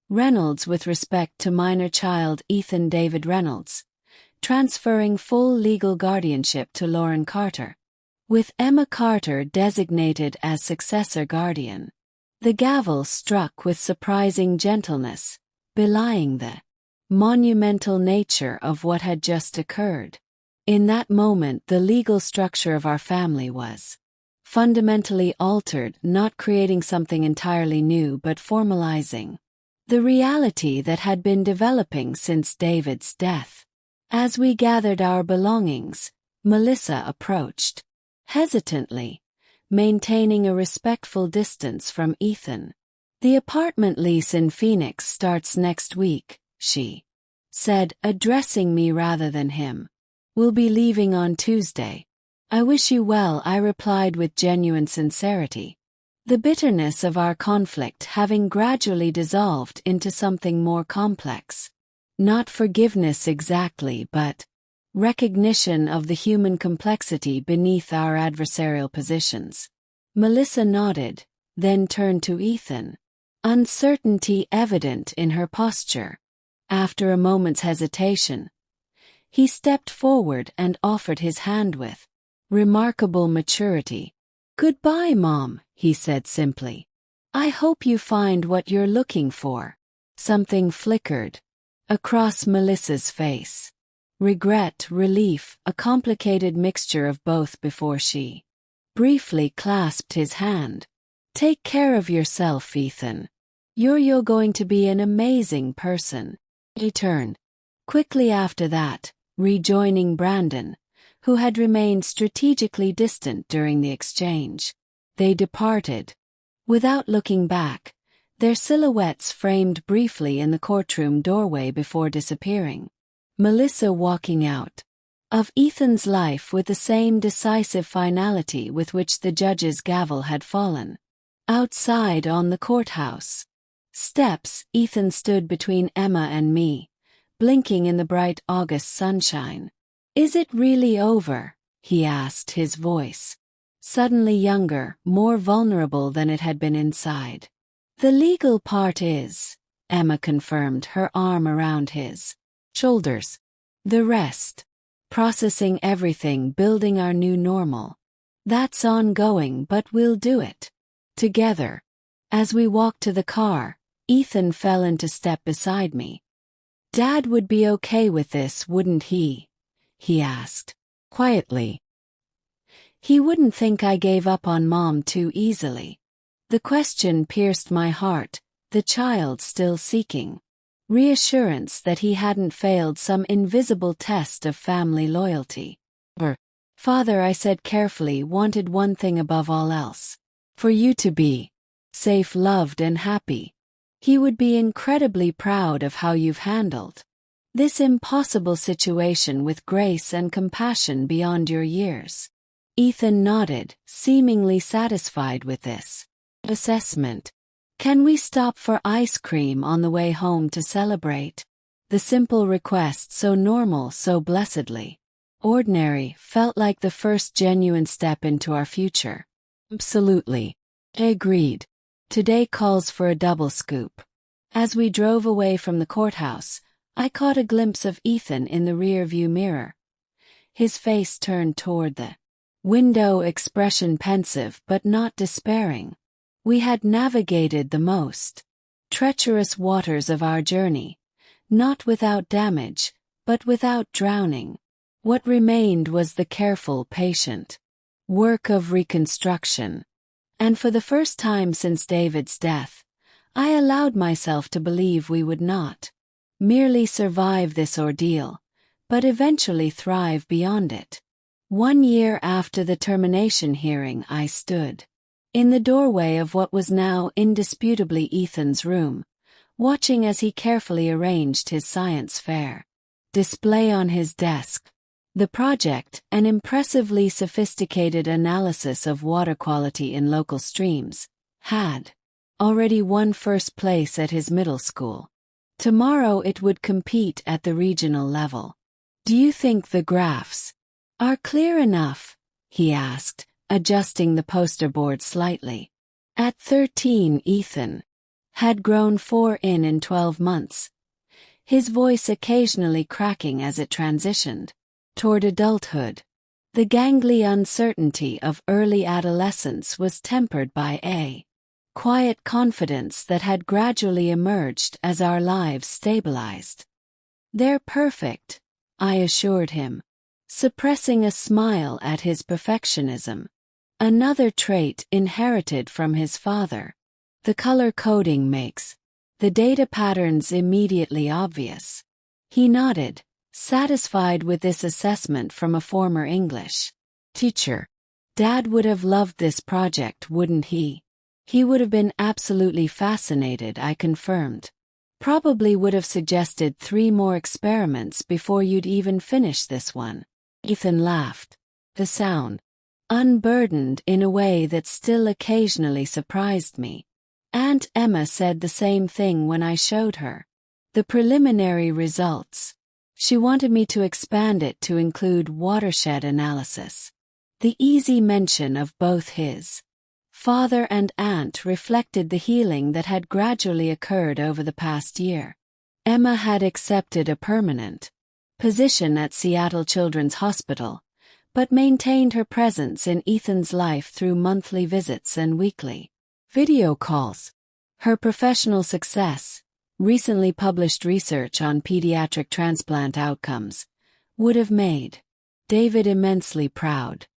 Reynolds with respect to minor child Ethan David Reynolds, transferring full legal guardianship to Lauren Carter, with Emma Carter designated as successor guardian. The gavel struck with surprising gentleness, belying the monumental nature of what had just occurred. In that moment, the legal structure of our family was fundamentally altered, not creating something entirely new but formalizing the reality that had been developing since David's death. As we gathered our belongings, Melissa approached, hesitantly, maintaining a respectful distance from Ethan. The apartment lease in Phoenix starts next week, she said, addressing me rather than him. We'll be leaving on Tuesday. I wish you well, I replied with genuine sincerity, the bitterness of our conflict having gradually dissolved into something more complex. Not forgiveness exactly, but recognition of the human complexity beneath our adversarial positions. Melissa nodded, then turned to Ethan, uncertainty evident in her posture. After a moment's hesitation, he stepped forward and offered his hand with remarkable maturity. Goodbye, Mom, he said simply. I hope you find what you're looking for. Something flickered across Melissa's face. Regret, relief, a complicated mixture of both before she briefly clasped his hand. Take care of yourself, Ethan. You're going to be an amazing person. He turned quickly after that, rejoining Brandon, who had remained strategically distant during the exchange. They departed without looking back, their silhouettes framed briefly in the courtroom doorway before disappearing. Melissa walking out of Ethan's life with the same decisive finality with which the judge's gavel had fallen. Outside on the courthouse steps, Ethan stood between Emma and me, blinking in the bright August sunshine. Is it really over? He asked, his voice suddenly younger, more vulnerable than it had been inside. The legal part is, Emma confirmed, her arm around his shoulders. The rest, processing everything, building our new normal. That's ongoing, but we'll do it together. As we walked to the car, Ethan fell into step beside me. Dad would be okay with this, wouldn't he? He asked, quietly. He wouldn't think I gave up on Mom too easily. The question pierced my heart, the child still seeking reassurance that he hadn't failed some invisible test of family loyalty. Father, I said carefully, wanted one thing above all else. For you to be safe, loved, and happy. He would be incredibly proud of how you've handled this impossible situation with grace and compassion beyond your years." Ethan nodded, seemingly satisfied with this assessment. "Can we stop for ice cream on the way home to celebrate?" The simple request, so normal, so blessedly ordinary, felt like the first genuine step into our future. "Absolutely," I agreed. "Today calls for a double scoop." As we drove away from the courthouse, I caught a glimpse of Ethan in the rear-view mirror. His face turned toward the window, expression pensive but not despairing. We had navigated the most treacherous waters of our journey, not without damage, but without drowning. What remained was the careful, patient work of reconstruction. And for the first time since David's death, I allowed myself to believe we would not merely survive this ordeal, but eventually thrive beyond it. 1 year after the termination hearing, I stood in the doorway of what was now indisputably Ethan's room, watching as he carefully arranged his science fair display on his desk. The project, an impressively sophisticated analysis of water quality in local streams, had already won first place at his middle school. Tomorrow it would compete at the regional level. "Do you think the graphs are clear enough?" he asked, adjusting the poster board slightly. At 13, Ethan had grown 4 in 12 months, his voice occasionally cracking as it transitioned toward adulthood. The gangly uncertainty of early adolescence was tempered by a quiet confidence that had gradually emerged as our lives stabilized. "They're perfect," I assured him, suppressing a smile at his perfectionism. Another trait inherited from his father. The color coding makes the data patterns immediately obvious. He nodded, satisfied with this assessment from a former English teacher. "Dad would have loved this project, wouldn't he?" "He would have been absolutely fascinated," I confirmed. "Probably would have suggested 3 more experiments before you'd even finish this one." Ethan laughed, the sound unburdened in a way that still occasionally surprised me. "Aunt Emma said the same thing when I showed her the preliminary results. She wanted me to expand it to include watershed analysis." The easy mention of both his father and aunt reflected the healing that had gradually occurred over the past year. Emma had accepted a permanent position at Seattle Children's Hospital, but maintained her presence in Ethan's life through monthly visits and weekly video calls. Her professional success, recently published research on pediatric transplant outcomes, would have made David immensely proud.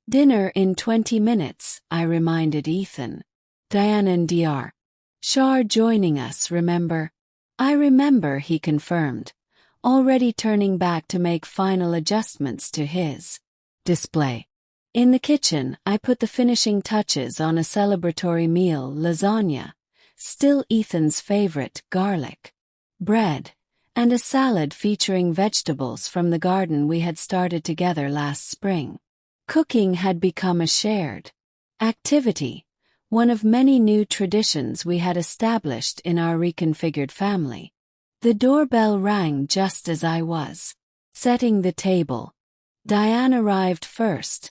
"Dinner in 20 minutes, I reminded Ethan. "Diane and Dr. Shah joining us, remember?" "I remember," he confirmed, already turning back to make final adjustments to his display. In the kitchen, I put the finishing touches on a celebratory meal, lasagna, still Ethan's favorite, garlic bread, and a salad featuring vegetables from the garden we had started together last spring. Cooking had become a shared activity, one of many new traditions we had established in our reconfigured family. The doorbell rang just as I was setting the table. Diane arrived first,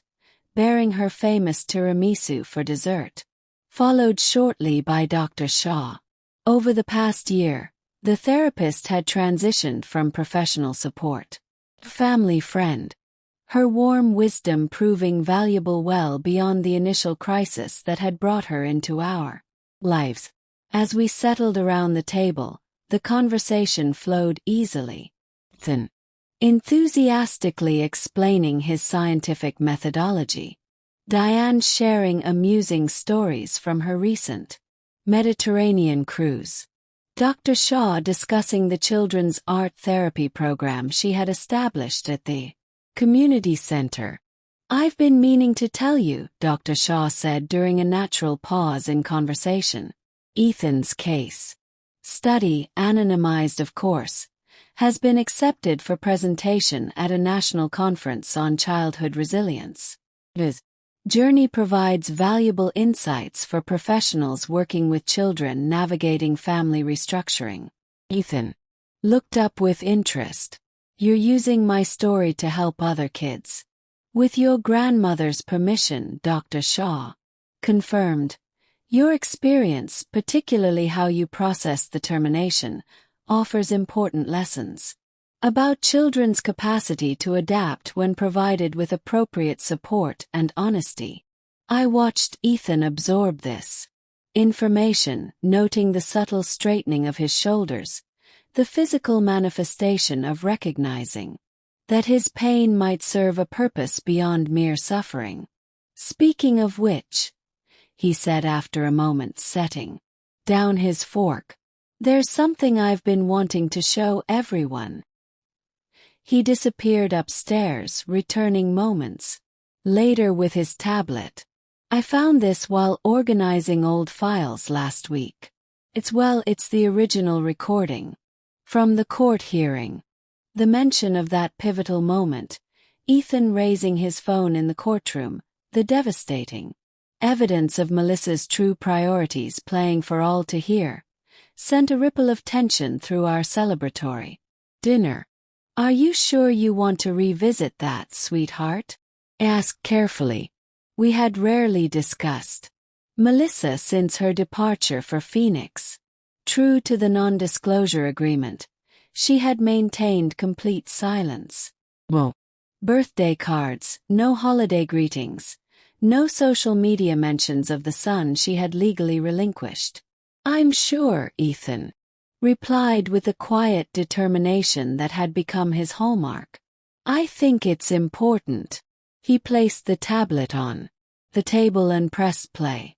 bearing her famous tiramisu for dessert, followed shortly by Dr. Shah. Over the past year, the therapist had transitioned from professional support to family friend, her warm wisdom proving valuable well beyond the initial crisis that had brought her into our lives. As we settled around the table, the conversation flowed easily. Ethan enthusiastically explaining his scientific methodology, Diane sharing amusing stories from her recent Mediterranean cruise, Dr. Shah discussing the children's art therapy program she had established at the community center. "I've been meaning to tell you," Dr. Shah said during a natural pause in conversation. "Ethan's case Study, anonymized of course, has been accepted for presentation at a national conference on childhood resilience. This journey provides valuable insights for professionals working with children navigating family restructuring. Ethan looked up with interest. You're using my story to help other kids. With your grandmother's permission, Dr. Shaw confirmed. Your experience, particularly how you processed the termination, offers important lessons about children's capacity to adapt when provided with appropriate support and honesty. I watched Ethan absorb this information, noting the subtle straightening of his shoulders, the physical manifestation of recognizing that his pain might serve a purpose beyond mere suffering. Speaking of which, he said after a moment, setting down his fork, there's something I've been wanting to show everyone. He disappeared upstairs, returning moments later with his tablet. I found this while organizing old files last week. It's the original recording from the court hearing. The mention of that pivotal moment, Ethan raising his phone in the courtroom, the devastating evidence of Melissa's true priorities playing for all to hear, sent a ripple of tension through our celebratory dinner. Are you sure you want to revisit that, sweetheart? Asked carefully. We had rarely discussed Melissa since her departure for Phoenix. True to the non-disclosure agreement, she had maintained complete silence. Well, birthday cards, no holiday greetings, no social media mentions of the son she had legally relinquished. I'm sure, Ethan replied with a quiet determination that had become his hallmark. I think it's important. He placed the tablet on the table and pressed play.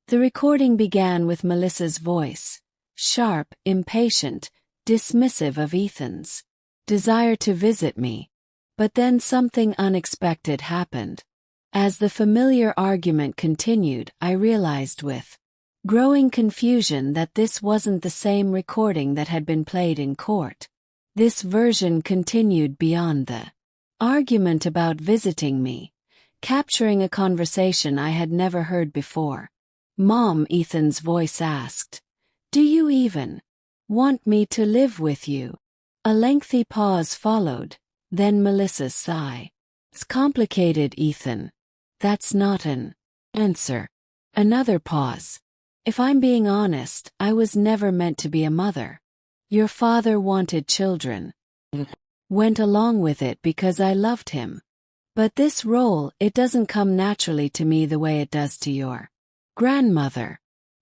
The recording began with Melissa's voice, sharp, impatient, dismissive of Ethan's desire to visit me. But then something unexpected happened. As the familiar argument continued, I realized with growing confusion that this wasn't the same recording that had been played in court. This version continued beyond the argument about visiting me, capturing a conversation I had never heard before. Mom, Ethan's voice asked, do you even want me to live with you? A lengthy pause followed, then Melissa's sigh. It's complicated, Ethan. That's not an answer. Another pause. If I'm being honest, I was never meant to be a mother. Your father wanted children. Went along with it because I loved him. But this role, it doesn't come naturally to me the way it does to your grandmother.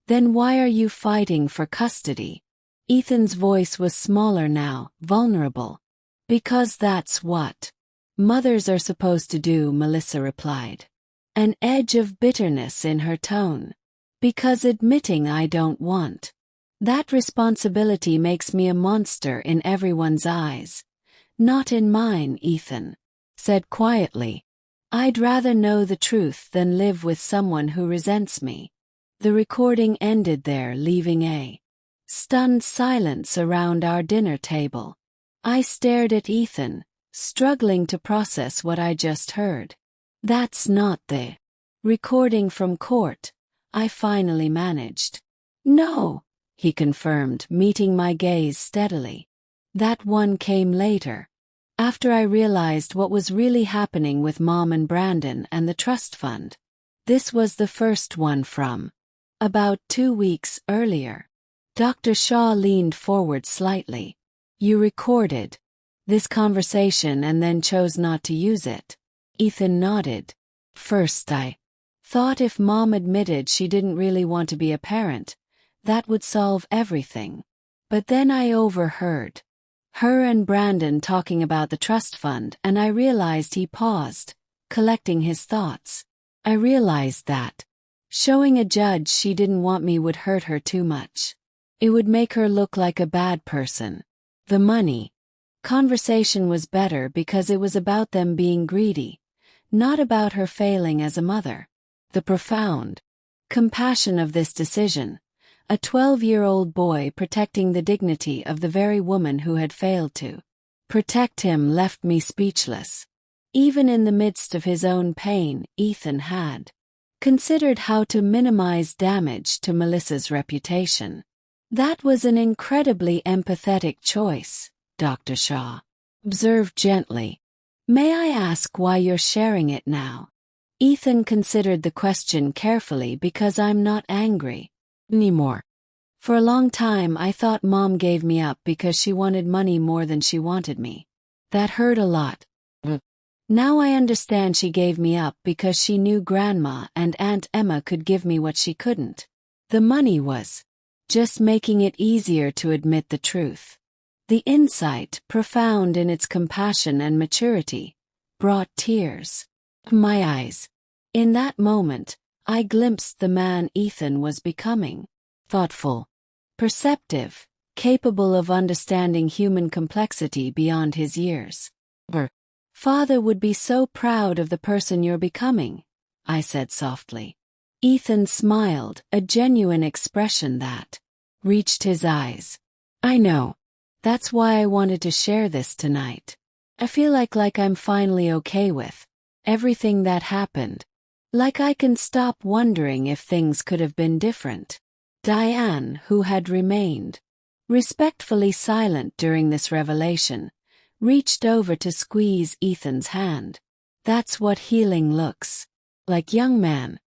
Then why are you fighting for custody? Ethan's voice was smaller now, vulnerable. Because that's what mothers are supposed to do, Melissa replied. An edge of bitterness in her tone. Because admitting I don't want that responsibility makes me a monster in everyone's eyes. Not in mine, Ethan said quietly. I'd rather know the truth than live with someone who resents me. The recording ended there, leaving a stunned silence around our dinner table. I stared at Ethan, struggling to process what I just heard. That's not the recording from court, I finally managed. No, he confirmed, meeting my gaze steadily. That one came later. After I realized what was really happening with Mom and Brandon and the trust fund. This was the first one from about 2 weeks earlier. Dr. Shaw leaned forward slightly. You recorded this conversation and then chose not to use it. Ethan nodded. First I thought if Mom admitted she didn't really want to be a parent, that would solve everything. But then I overheard her and Brandon talking about the trust fund, and I realized. He paused, collecting his thoughts. I realized that showing a judge she didn't want me would hurt her too much. It would make her look like a bad person. The money conversation was better because it was about them being greedy, not about her failing as a mother. The profound compassion of this decision, a 12-year-old boy protecting the dignity of the very woman who had failed to protect him left me speechless. Even in the midst of his own pain, Ethan had considered how to minimize damage to Melissa's reputation. That was an incredibly empathetic choice, Dr. Shaw observed gently. May I ask why you're sharing it now? Ethan considered the question carefully. Because I'm not angry anymore. For a long time I thought Mom gave me up because she wanted money more than she wanted me. That hurt a lot. Now I understand she gave me up because she knew Grandma and Aunt Emma could give me what she couldn't. The money was just making it easier to admit the truth. The insight, profound in its compassion and maturity, brought tears to my eyes. In that moment, I glimpsed the man Ethan was becoming. Thoughtful, perceptive, capable of understanding human complexity beyond his years. Father would be so proud of the person you're becoming, I said softly. Ethan smiled, a genuine expression that reached his eyes. I know. That's why I wanted to share this tonight. I feel like I'm finally okay with everything that happened. Like I can stop wondering if things could have been different. Diane, who had remained respectfully silent during this revelation, reached over to squeeze Ethan's hand. That's what healing looks like, young man.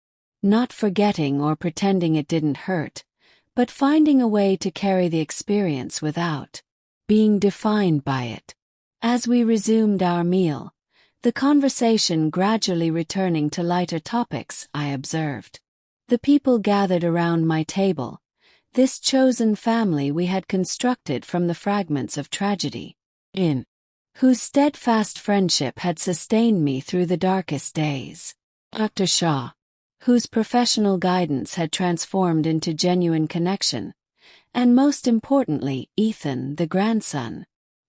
Not forgetting or pretending it didn't hurt, but finding a way to carry the experience without being defined by it. As we resumed our meal, the conversation gradually returning to lighter topics, I observed the people gathered around my table, this chosen family we had constructed from the fragments of tragedy, in whose steadfast friendship had sustained me through the darkest days. Dr. Shaw, whose professional guidance had transformed into genuine connection, and most importantly, Ethan, the grandson,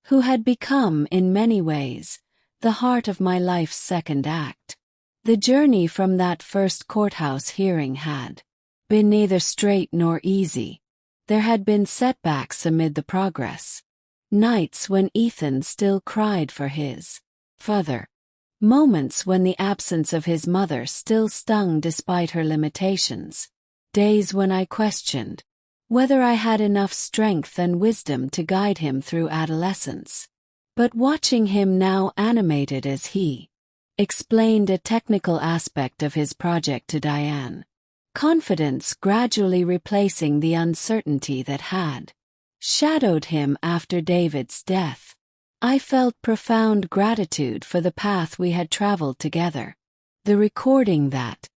who had become, in many ways, the heart of my life's second act. The journey from that first courthouse hearing had been neither straight nor easy. There had been setbacks amid the progress. Nights when Ethan still cried for his father. Moments when the absence of his mother still stung despite her limitations. Days when I questioned whether I had enough strength and wisdom to guide him through adolescence. But watching him now, animated as he explained a technical aspect of his project to Diane, confidence gradually replacing the uncertainty that had shadowed him after David's death, I felt profound gratitude for the path we had traveled together. The recording that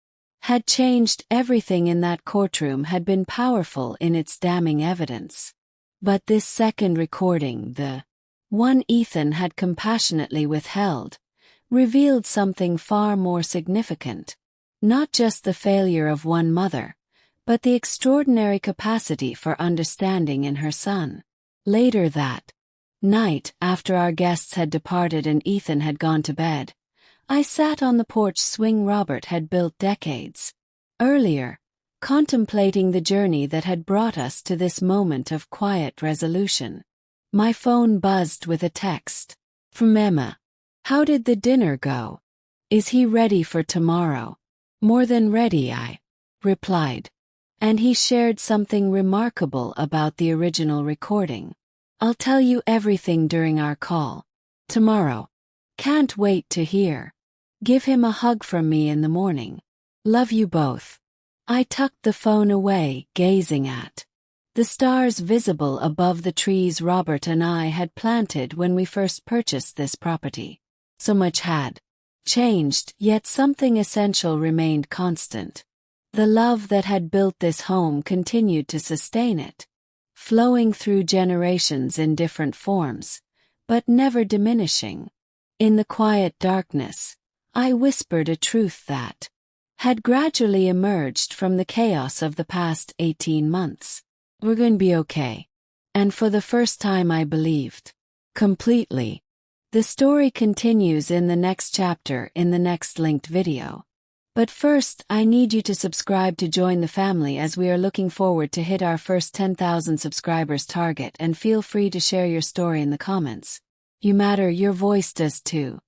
had changed everything in that courtroom had been powerful in its damning evidence. But this second recording, the one Ethan had compassionately withheld, revealed something far more significant. Not just the failure of one mother, but the extraordinary capacity for understanding in her son. Later that night, after our guests had departed and Ethan had gone to bed, I sat on the porch swing Robert had built decades earlier, contemplating the journey that had brought us to this moment of quiet resolution. My phone buzzed with a text from Emma. How did the dinner go? Is he ready for tomorrow? More than ready, I replied. And he shared something remarkable about the original recording. I'll tell you everything during our call tomorrow. Can't wait to hear. Give him a hug from me in the morning. Love you both. I tucked the phone away, gazing at the stars visible above the trees Robert and I had planted when we first purchased this property. So much had changed, yet something essential remained constant. The love that had built this home continued to sustain it, flowing through generations in different forms, but never diminishing. In the quiet darkness, I whispered a truth that had gradually emerged from the chaos of the past 18 months. We're going to be okay. And for the first time I believed. Completely. The story continues in the next chapter in the next linked video. But first, I need you to subscribe to join the family as we are looking forward to hit our first 10,000 subscribers target, and feel free to share your story in the comments. You matter, your voice does too.